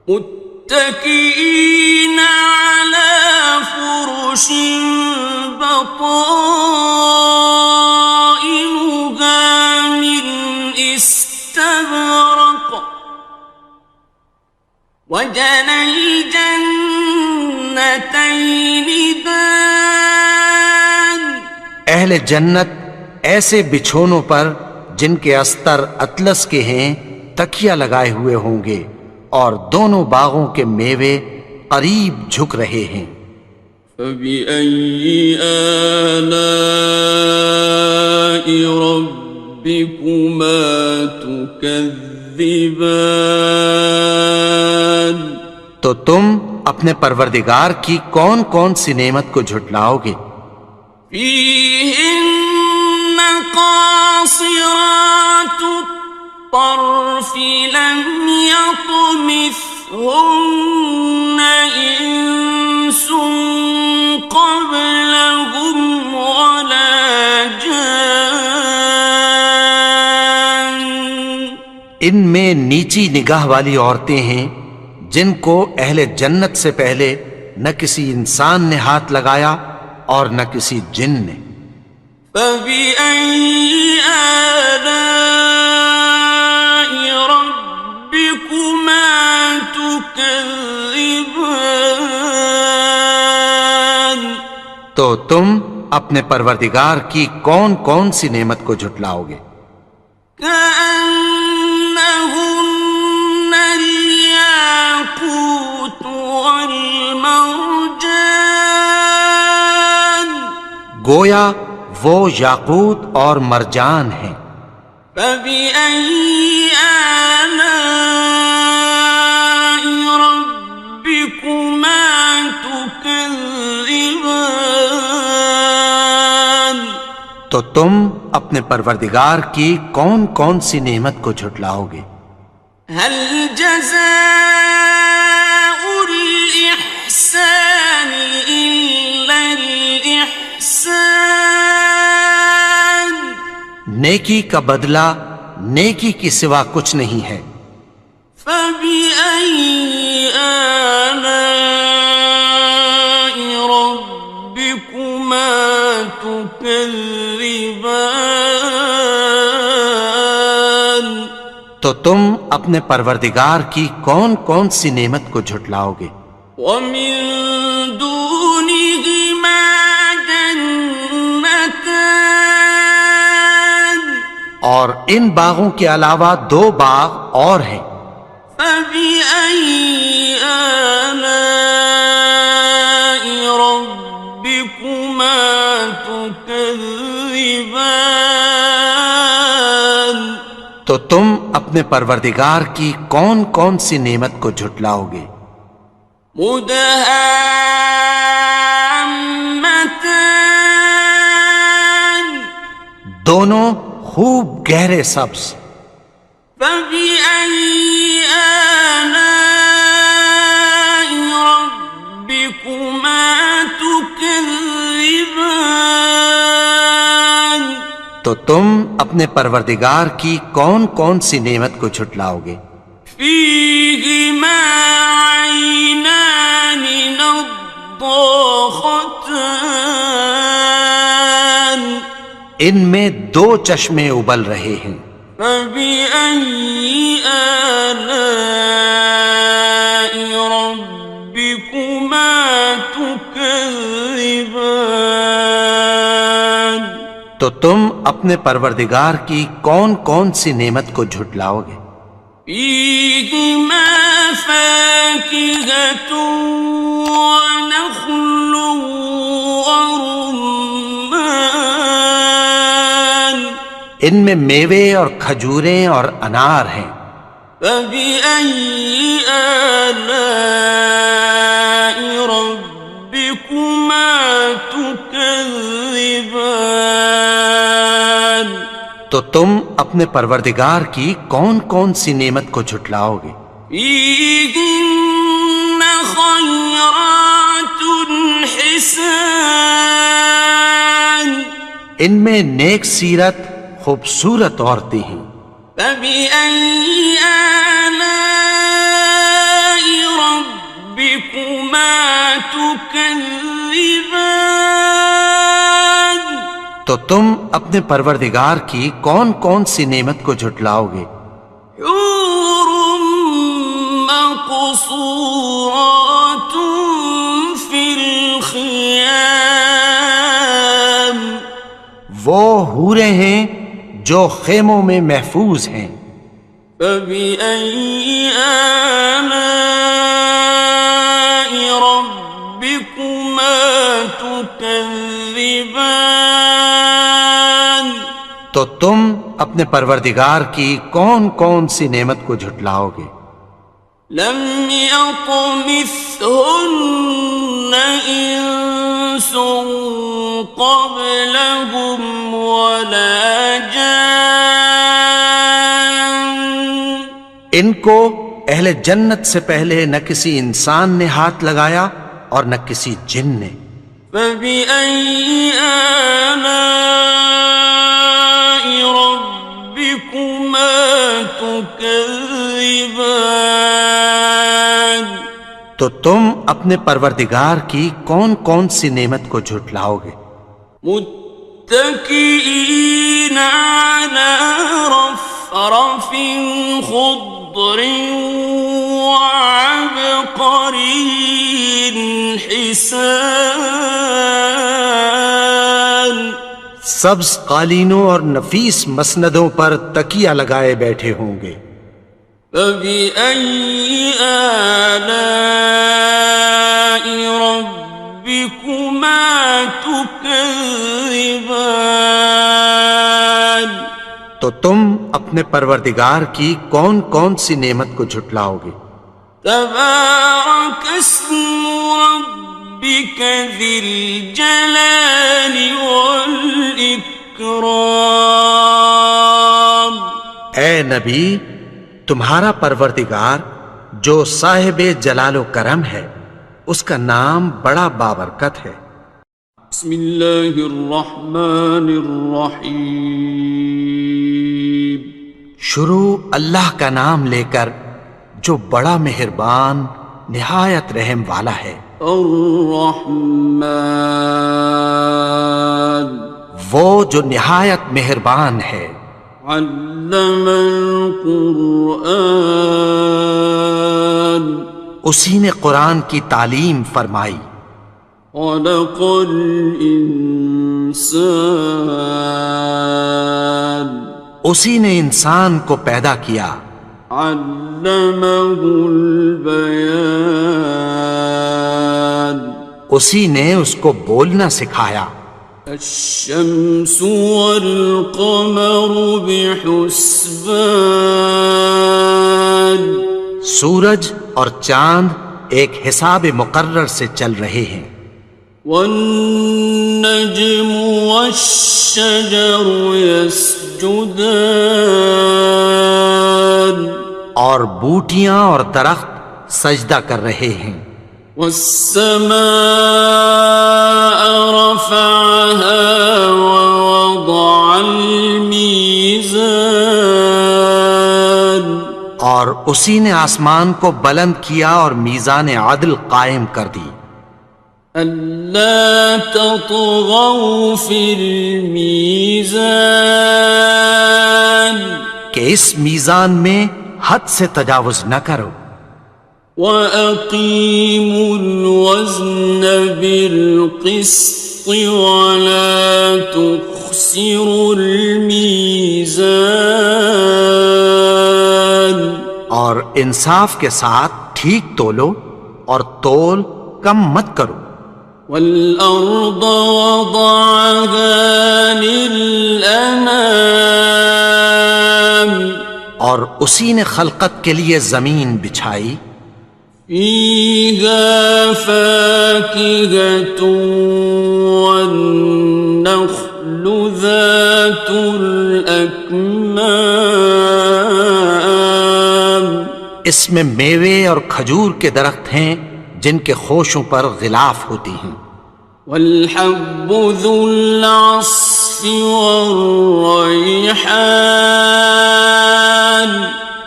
متكئين على فرش بطائنها من استبرق وجنى الجنتين دان اہل جنت ایسے بچھونوں پر جن کے استر اطلس کے ہیں تکیہ لگائے ہوئے ہوں گے، اور دونوں باغوں کے میوے قریب جھک رہے ہیں۔ فَبِأَيِّ آلَاءِ رَبِّكُمَا تُكَذِّبَانِ تو تم اپنے پروردگار کی کون کون سی نعمت کو جھٹلاؤ گے؟ فِيهِنَّ قَاصِرَاتُ الطَّرْفِ لَمْ يَطْمِثْهُنَّ إِنسٌ قَبْلَهُمْ وَلَا جَانٌّ ان میں نیچی نگاہ والی عورتیں ہیں جن کو اہل جنت سے پہلے نہ کسی انسان نے ہاتھ لگایا اور نہ کسی جن نے۔ فَبِأَيِّ آلَاءِ رَبِّكُمَا تُكَذِّبَانِ تو تم اپنے پروردگار کی کون کون سی نعمت کو جھٹلاؤ گے؟ كَأَنَّهُنَّ الْيَاقُوتُ وَالْمَرْجَانُ گویا وہ یاقوت اور مرجان ہیں۔ فَبِأَيِّ آلَاءِ رَبِّكُمَا تُكَذِّبَانِ تو تم اپنے پروردگار کی کون کون سی نعمت کو جھٹلاؤ گے؟ هَلْ جَزَاءُ الْإِحْسَانِ إِلَّا الْإِحْسَانُ نیکی کا بدلہ نیکی کی سوا کچھ نہیں ہے۔ فَبِأَيِّ آلَاءِ رَبِّكُمَا تُكَذِّبَانِ تو تم اپنے پروردگار کی کون کون سی نعمت کو جھٹلاؤ گے؟ وَمِن دُونِهِمَا جَنَّتَانِ اور ان باغوں کے علاوہ دو باغ اور ہیں۔ فَبِأَيِّ آلَاءِ رَبِّكُمَا تُكَذِّبَانِ تو تم اپنے پروردگار کی کون کون سی نعمت کو جھٹلاؤ گے؟ مُدْهَامَّتَانِ دونوں خوب گہرے سبز۔ فَبِأَيِّ آلَاءِ رَبِّكُمَا تُكَذِّبَانِ تو تم اپنے پروردگار کی کون کون سی نعمت کو جھٹلاؤ گے؟ فيهما عينان نضاختان ان میں دو چشمے ابل رہے ہیں، فبأي آلاء ربكما تكذبان تو تم اپنے پروردگار کی کون کون سی نعمت کو جھٹلاؤ گے؟ فيهما فاكهة ونخل ورمان ان میں میوے اور کھجوریں اور انار ہیں، فبأي آلاء ربكما تكذبان تو تم اپنے پروردگار کی کون کون سی نعمت کو جھٹلاؤ گے؟ فيهن خيرات حسان ان میں نیک سیرت خوبصورت عورتیں ہیں، فبأي آلاء ربكما تكذبان تو تم اپنے پروردگار کی کون کون سی نعمت کو جھٹلاؤ گے؟ حور مقصورات في الخيام وہ حوریں ہیں جو خیموں میں محفوظ ہیں، فبأي آلاء ربكما تكذبان تو تم اپنے پروردگار کی کون کون سی نعمت کو جھٹلاؤ گے؟ لم يطمثهن إنس قبلهم ولا جان ان کو اہل جنت سے پہلے نہ کسی انسان نے ہاتھ لگایا اور نہ کسی جن نے، فبأي آلاء ربكما تكذبان تو تم اپنے پروردگار کی کون کون سی نعمت کو جھٹلاؤ گے؟ متكئين على رفرف خضر وعبقري حسان سبز قالینوں اور نفیس مسندوں پر تکیہ لگائے بیٹھے ہوں گے، فبأي آلاء ربكما تكذبان تو تم اپنے پروردگار کی کون کون سی نعمت کو جھٹلاؤ گے؟ تبارك اسم ربك ذي الجلال والإكرام اے نبی، تمہارا پروردگار جو صاحب جلال و کرم ہے، اس کا نام بڑا بابرکت ہے۔ بسم الله الرحمن الرحيم شروع اللہ کا نام لے کر جو بڑا مہربان نہایت رحم والا ہے۔ الرحمن وہ جو نہایت مہربان ہے، علم القرآن اسی نے قرآن کی تعلیم فرمائی، خلق الإنسان اسی نے انسان کو پیدا کیا، علمه البيان اسی نے اس کو بولنا سکھایا، الشمس والقمر بحسبان سورج اور چاند ایک حساب مقرر سے چل رہے ہیں، والنجم والشجر يسجدان اور بوٹیاں اور درخت سجدہ کر رہے ہیں، والسماء رفعها ووضع اور اسی نے آسمان کو بلند کیا اور میزان عدل قائم کر دی ألا تطغوا في الميزان کہ اس میزان میں حد سے تجاوز نہ کرو وأقيموا الوزن بالقسط ولا تخسروا الميزان اور انصاف کے ساتھ ٹھیک تولو اور تول کم مت کرو والأرض وضعها للأنام اور اسی نے خلقت کے لیے زمین بچھائی فيها فاكهة والنخل ذات الأكمام اس میں میوے اور کھجور کے درخت ہیں جن کے خوشوں پر غلاف ہوتی ہیں والحب ذو العصف والريحان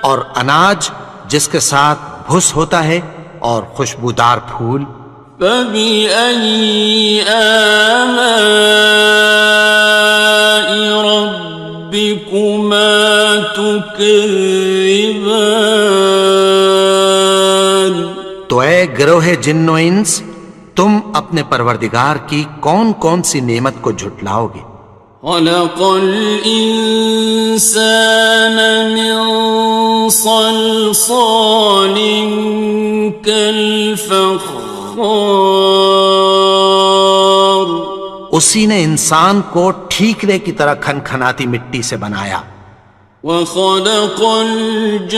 اور اناج جس کے ساتھ بھس ہوتا ہے اور خوشبودار پھول فبأي آلاء ربكما تكذبان تو اے گروہ جن و انس تم اپنے پروردگار کی کون کون سی نعمت کو جھٹلاؤ گے خلق الإنسان من صلصال كالفخار اسی نے انسان کو ٹھیکرے کی طرح کھنکھناتی مٹی سے بنایا وخلق الجان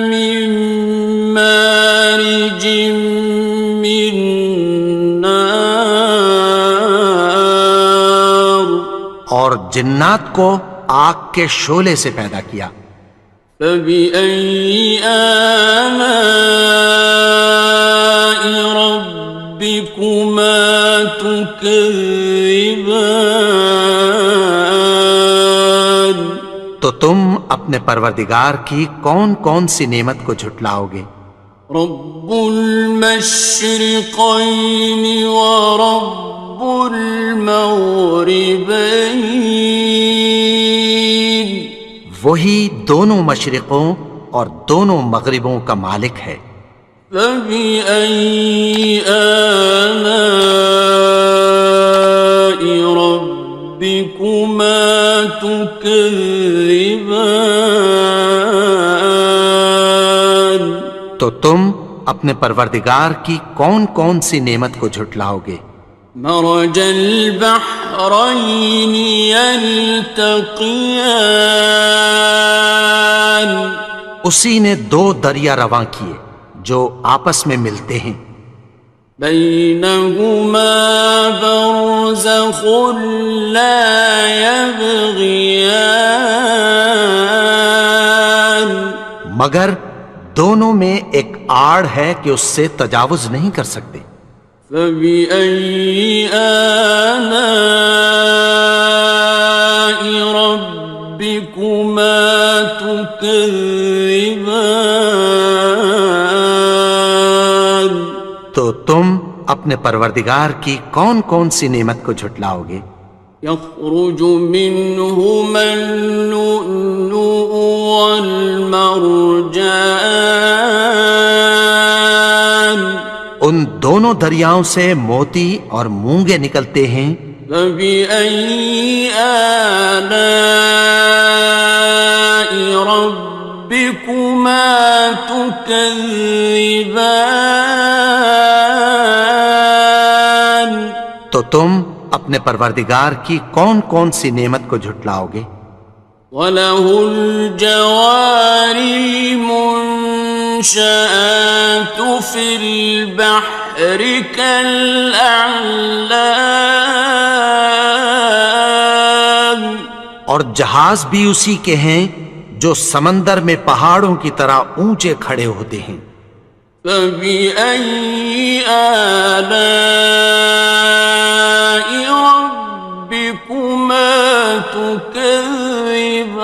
من مارج من نار اور جنات کو آگ کے شعلے سے پیدا کیا فبأي آلاء ربكما تكذبان تو تم اپنے پروردگار کی کون کون سی نعمت کو جھٹلاؤ گے رب المشرقين ورب المغربين وہی دونوں مشرقوں اور دونوں مغربوں کا مالک ہے فبأي آلاء ربكما تكذبان تو تم اپنے پروردگار کی کون کون سی نعمت کو جھٹلاؤ گے مرج البحرين يلتقيان اسی نے دو دریا رواں کیے جو آپس میں ملتے ہیں بينهما برزخ لا يبغيان مگر دونوں میں ایک آڑ ہے کہ اس سے تجاوز نہیں کر سکتے فبأي آلاء ربكما تكذبان تو تم اپنے پروردگار کی کون کون سی نعمت کو جھٹلاؤ گے يخرج منهما اللؤلؤ والمرجان ان دونوں دریاؤں سے موتی اور مونگے نکلتے ہیں فبأي آلاء ربكما تكذبان تو تم اپنے پروردگار کی کون کون سی نعمت کو جھٹلاؤ گے وَلَهُ الْجَوَارِ الْمُنشَآتُ فِي الْبَحْرِ كَالْأَعْلَامِ اور جہاز بھی اسی کے ہیں جو سمندر میں پہاڑوں کی طرح اونچے کھڑے ہوتے ہیں فَبِأَيِّ آلَاءِ رَبِّكُمَا تُكَذِّبَانِ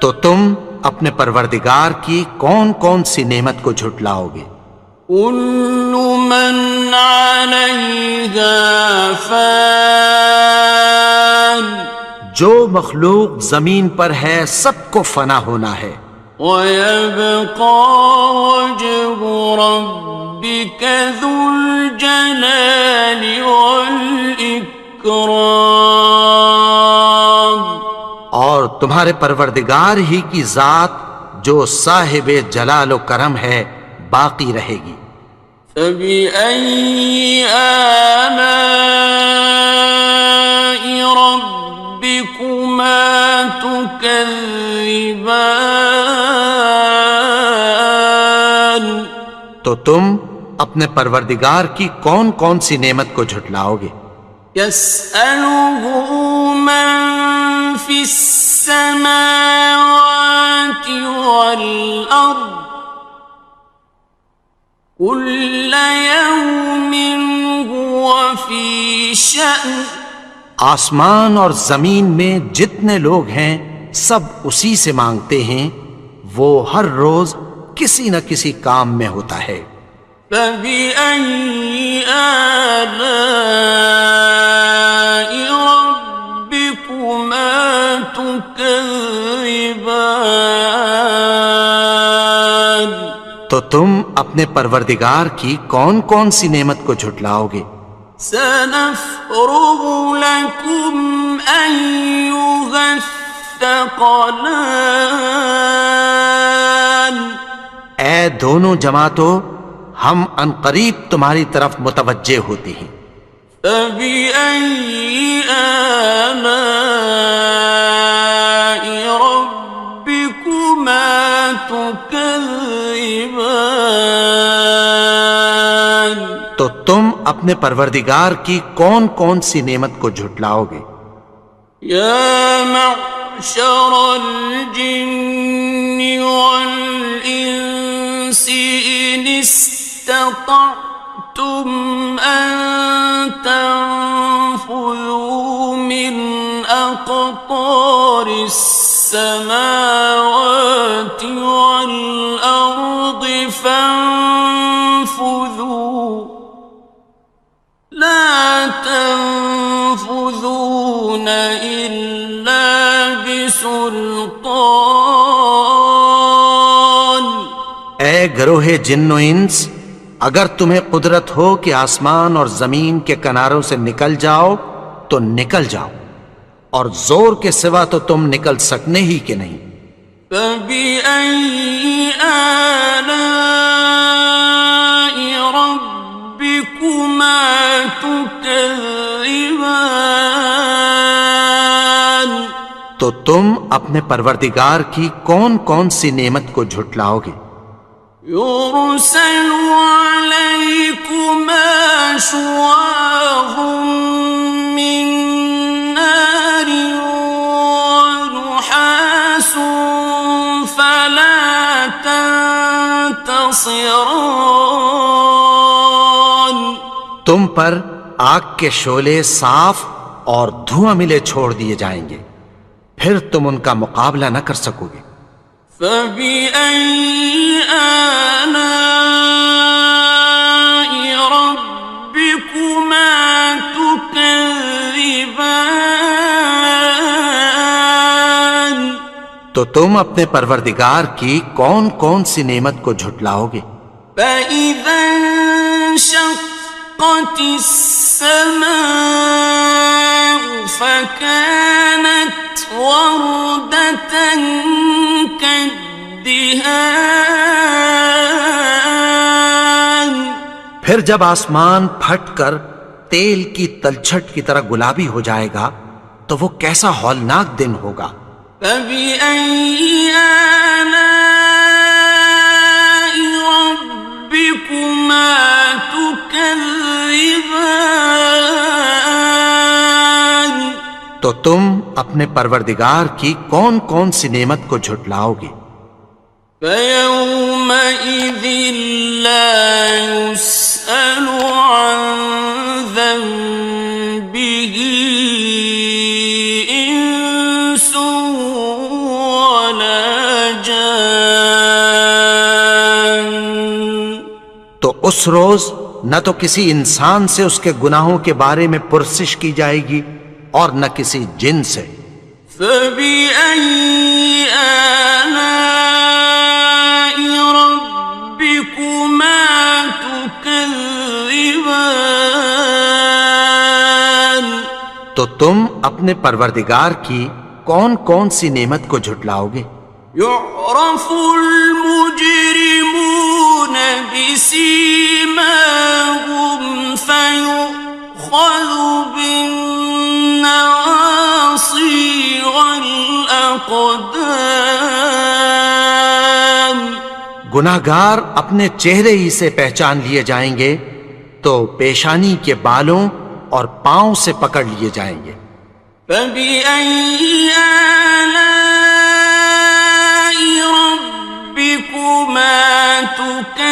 تو تم اپنے پروردگار کی کون کون سی نعمت کو جھٹلاؤ گے؟ كل من عليها فان جو مخلوق زمین پر ہے سب کو فنا ہونا ہے، ويبقى وجه ربك ذو الجلال والإكرام اور تمہارے پروردگار ہی کی ذات جو صاحب جلال و کرم ہے باقی رہے گی۔ فبأي آلاء ربكما تكذبان تو تم اپنے پروردگار کی کون کون سی نعمت کو جھٹلاؤ گے؟ يسأله من في السماوات والأرض كل يوم هو في شأن آسمان اور زمین میں جتنے لوگ ہیں سب اسی سے مانگتے ہیں، وہ ہر روز کسی نہ کسی کام میں ہوتا ہے۔ فبأي آلاء ربكما تكذبان تو تم اپنے پروردگار کی کون کون سی نعمت کو جھٹلاؤ گے؟ سنفرغ لكم أيها الثقلان اے دونوں جماعتوں، ہم عنقریب تمہاری طرف متوجہ ہوتے ہیں۔ فبأي آلاء ربكما تكذبان تو تم اپنے پروردگار کی کون کون سی نعمت کو جھٹلاؤ گے؟ يا معشر الجن والإنس إن استطعتم أن تنفذوا من أقطار السماوات والأرض فانفذوا لا تنفذون إلا بسلطان اے گروہ جن و انس، اگر تمہیں قدرت ہو کہ آسمان اور زمین کے کناروں سے نکل جاؤ تو نکل جاؤ، اور زور کے سوا تو تم نکل سکنے ہی کہ نہیں۔ فبأي آلاء ربكما تكذبان تو تم اپنے پروردگار کی کون کون سی نعمت کو جھٹلاؤ گے؟ يرسل عليكما شواظ من نار ونحاس فلا تنتصران تم پر آگ کے شعلے صاف اور دھواں ملے چھوڑ دیے جائیں گے، پھر تم ان کا مقابلہ نہ کر سکو گے۔ فبأي آلاء ربكما تكذبان تو تم اپنے پروردگار کی کون کون سی نعمت کو جھٹلاؤ گے؟ فإذا انشقت السماء فكانت وردة كالدهان پھر جب آسمان پھٹ کر تیل کی تلچھٹ کی طرح گلابی ہو جائے گا تو وہ کیسا ہولناک دن ہوگا۔ فبأي آلاء ربكما تكذبان تو تم اپنے پروردگار کی کون کون سی نعمت کو جھٹلاؤ گے؟ فيومئذ لا يسأل عن ذنبه اس روز نہ تو کسی انسان سے اس کے گناہوں کے بارے میں پرسش کی جائے گی اور نہ کسی جن سے۔ فَبِأَيِّ آلَاءِ رَبِّكُمَا تُكَذِّبَانِ، تو تم اپنے پروردگار کی کون کون سی نعمت کو جھٹلاؤ گے؟ يُعْرَفُ الْمُجْرِمُونَ بِسِيمَاهُمْ فَيُؤْخَذُ بِالنَّوَاصِي وَالْأَقْدَامِ، گناہگار اپنے چہرے ہی سے پہچان لیے جائیں گے تو پیشانی کے بالوں اور پاؤں سے پکڑ لیے جائیں گے۔ فَبِأَيِّ آلَاءِ رَبِّكُمَا تُكَذِّبَانِ،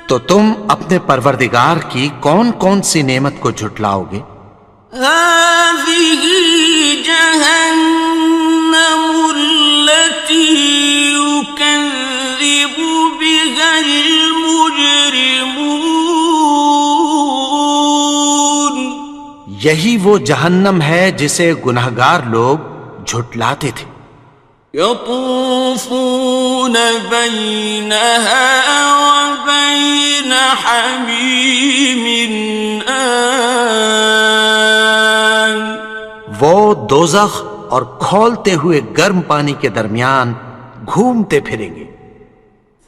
تو تم اپنے پروردگار کی کون کون سی نعمت کو جھٹلاؤ گے؟ هَٰذِهِ جَهَنَّمُ الَّتِي يُكَذِّبُ بِهَا الْمُجْرِمُونَ، یہی وہ جہنم ہے جسے گناہگار لوگ جھٹلاتے تھے۔ يطوفون بينها وبين حميم آن، وہ دوزخ اور کھولتے ہوئے گرم پانی کے درمیان گھومتے پھریں گے۔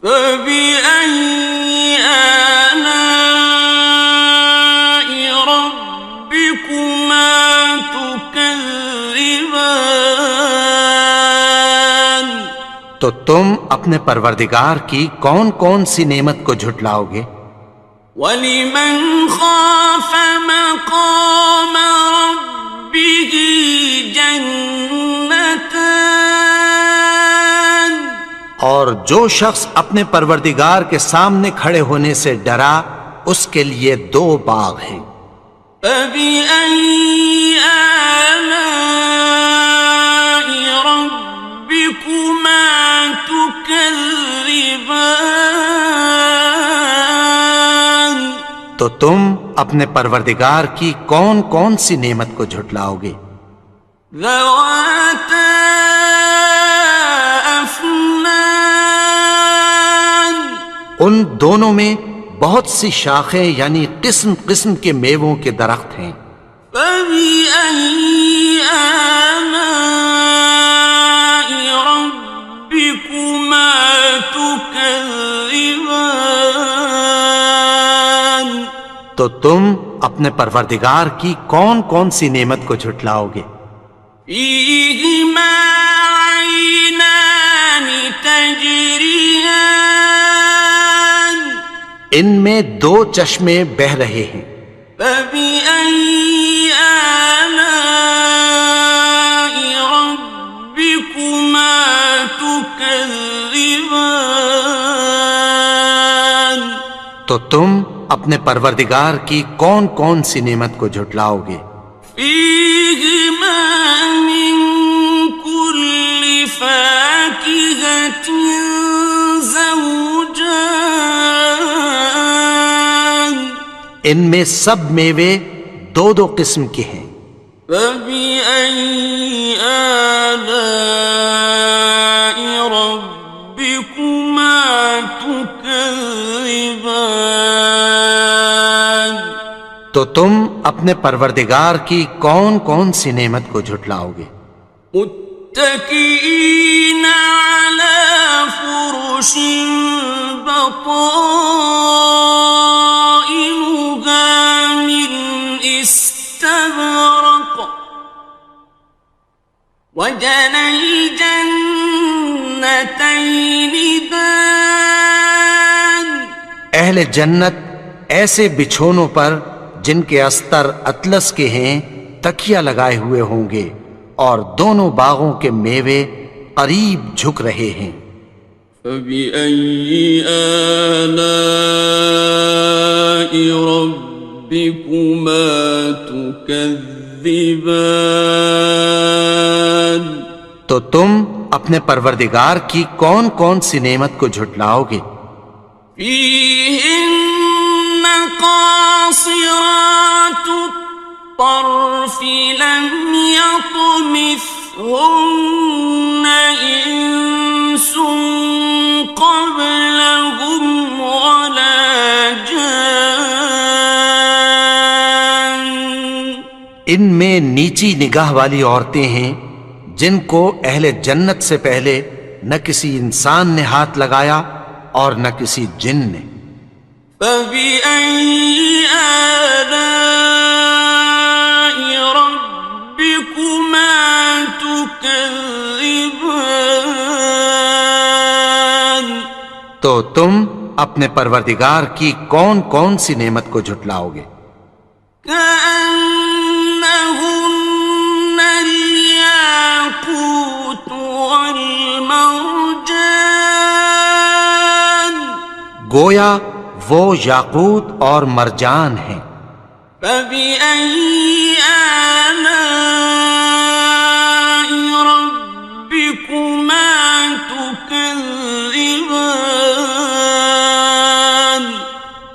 فبأي آلاء ربكما تكذبان، تو تم اپنے پروردگار کی کون کون سی نعمت کو جھٹلاؤ گے؟ ولمن خاف مقام ربه جنتان، اور جو شخص اپنے پروردگار کے سامنے کھڑے ہونے سے ڈرا اس کے لیے 2 باغ ہیں۔ فبأي آلاء ربكما تكذبان، تو تم اپنے پروردگار کی کون کون سی نعمت کو جھٹلاؤ گے؟ ذواتا افنان، ان دونوں میں بہت سی شاخیں یعنی قسم قسم کے میووں کے درخت ہیں۔ فبأي آلاء ربكما تكذبان، تو تم اپنے پروردگار کی کون کون سی نعمت کو جھٹلاؤ گے؟ فيهما عينان تجريان، ان میں 2 چشمے بہہ رہے ہیں۔ فبأي آلاء ربكما تكذبان، تو تم اپنے پروردگار کی کون کون سی نعمت کو جھٹلاؤ گے؟ فيهما من كل فاكهة زوجان، ان میں سب میوے 2 قسم کے ہیں۔ فبأي آلاء ربكما تكذبان، تو تم اپنے پروردگار کی کون کون سی نعمت کو جھٹلاؤ گے؟ متكئين على فرش بطائنها من استبرق، وجنى الجنتين دان، اہل جنت ایسے بچھونوں پر جن کے استر اطلس کے ہیں تکیہ لگائے ہوئے ہوں گے اور دونوں باغوں کے میوے قریب جھک رہے ہیں۔ فبأي آلاء ربكما تكذبان، تو تم اپنے پروردگار کی کون کون سی نعمت کو جھٹلاؤ گے؟ فيهن قاصرات الطرف لم يطمثهن إنس قبلهم ولا جان. ان میں نیچی نگاہ والی عورتیں ہیں جن کو اہل جنت سے پہلے نہ کسی انسان نے ہاتھ لگایا اور نہ کسی جن نے. فبأي آلاء ربكما تكذبان. تو تم اپنے پروردگار کی کون کون سی نعمت کو جھٹلاؤ گے؟ كأنهن الياقوت والمرجان. گویا وہ یاقوت اور مرجان ہیں. فبأي آلاء ربكما تكذبان.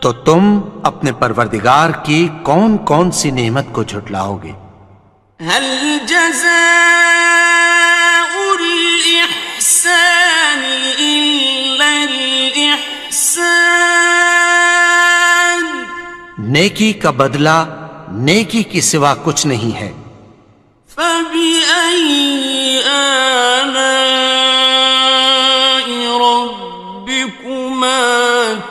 تو تم اپنے پروردگار کی کون کون سی نعمت کو جھٹلاؤ گے؟ هل جزاء الإحسان إلا الإحسان. نیکی کا بدلہ نیکی کی سوا کچھ نہیں ہے. فبأي آلاء ربكما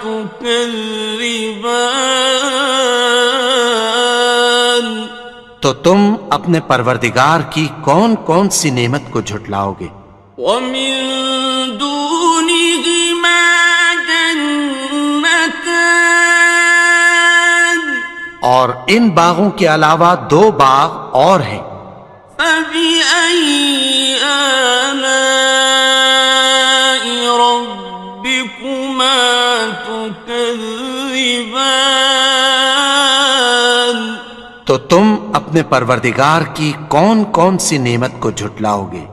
تكذبان. تو تم اپنے پروردگار کی کون کون سی نعمت کو جھٹلاؤ گے؟ ومن دونهما جنتان. اور ان باغوں کے علاوہ دو باغ اور ہیں. فبأي آلاء ربكما تكذبان. تو تم اپنے پروردگار کی کون کون سی نعمت کو جھٹلاؤ گے؟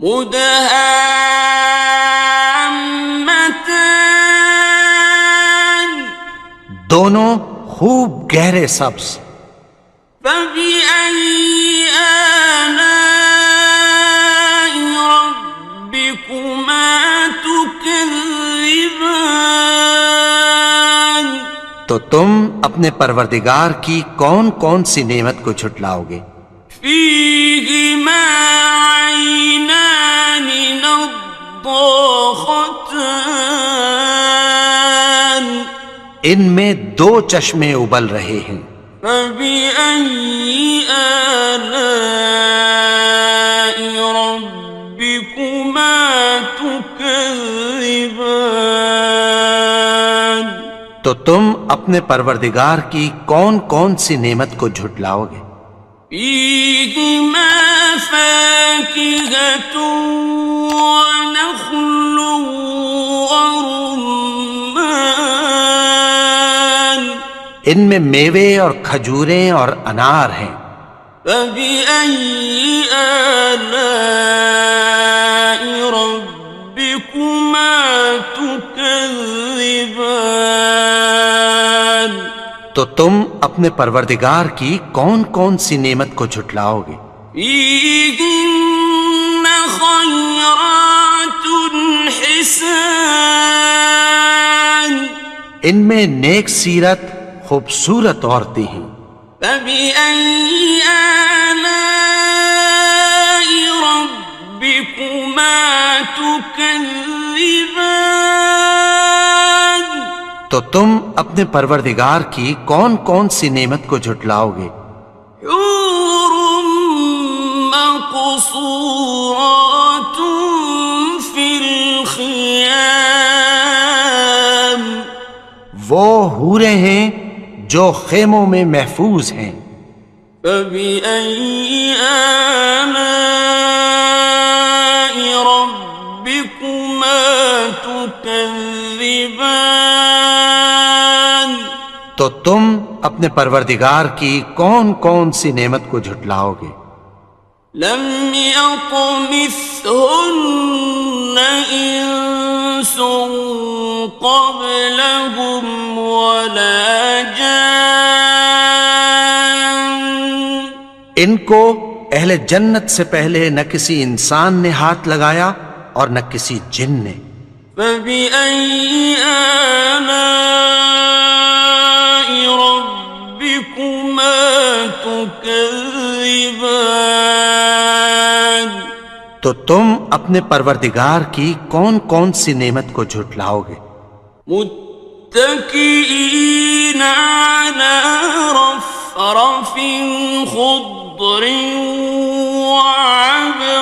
مدهامتان. دونوں خوب گہرے سبز. فبأي آلاء ربكما تكذبان. تو تم اپنے پروردگار کی کون کون سی نعمت کو جھٹلاؤ گے؟ فيهما عينان نضاختان. ان میں دو چشمے ابل رہے ہیں. فبأي آلاء ربكما تكذبان. تو تم اپنے پروردگار کی کون کون سی نعمت کو جھٹلاؤ گے؟ فيهما فاكهة ونخل ورمان. ان میں میوے اور کھجوریں اور انار ہیں. فبأي آلاء ربكما تكذبان. تو تم اپنے پروردگار کی کون کون سی نعمت کو جھٹلاؤ گے؟ فيهن خيرات حسان. ان میں نیک سیرت خوبصورت عورتیں ہیں. فبأي آلاء ربكما تكذبان. تو تم اپنے پروردگار کی کون کون سی نعمت کو جھٹلاؤ گے؟ حور مقصورات في الخيام. وہ حوریں ہیں جو خیموں میں محفوظ ہیں. فبأي آلاء ربكما تكذبان. تو تم اپنے پروردگار کی کون کون سی نعمت کو جھٹلاؤ گے؟ لم يطمثهن إنس قبلهم ولا جان ان کو اہل جنت سے پہلے نہ کسی انسان نے ہاتھ لگایا اور نہ کسی جن نے. فبأي آلاء ربكما تكذبان تو تم اپنے پروردگار کی کون کون سی نعمت کو جھٹلاؤ گے؟ متكئين على رفرف خضر وعبقري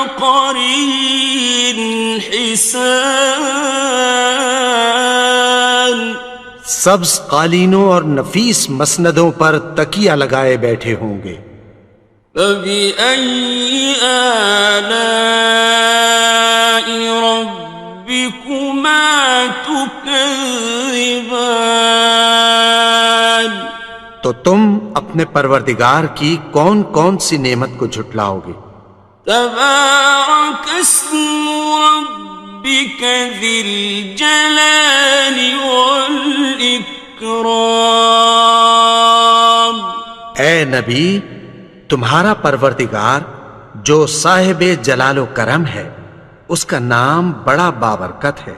حسان سبز قالینوں اور نفیس مسندوں پر تکیہ لگائے بیٹھے ہوں گے. فبأي آلاء ربكما تكذبان تو تم اپنے پروردگار کی کون کون سی نعمت کو جھٹلاؤ گے؟ تبارك اسم ربك ذي الجلال والإكرام. اے نبی، تمہارا پروردگار جو صاحب جلال و کرم ہے، اس کا نام بڑا بابرکت ہے.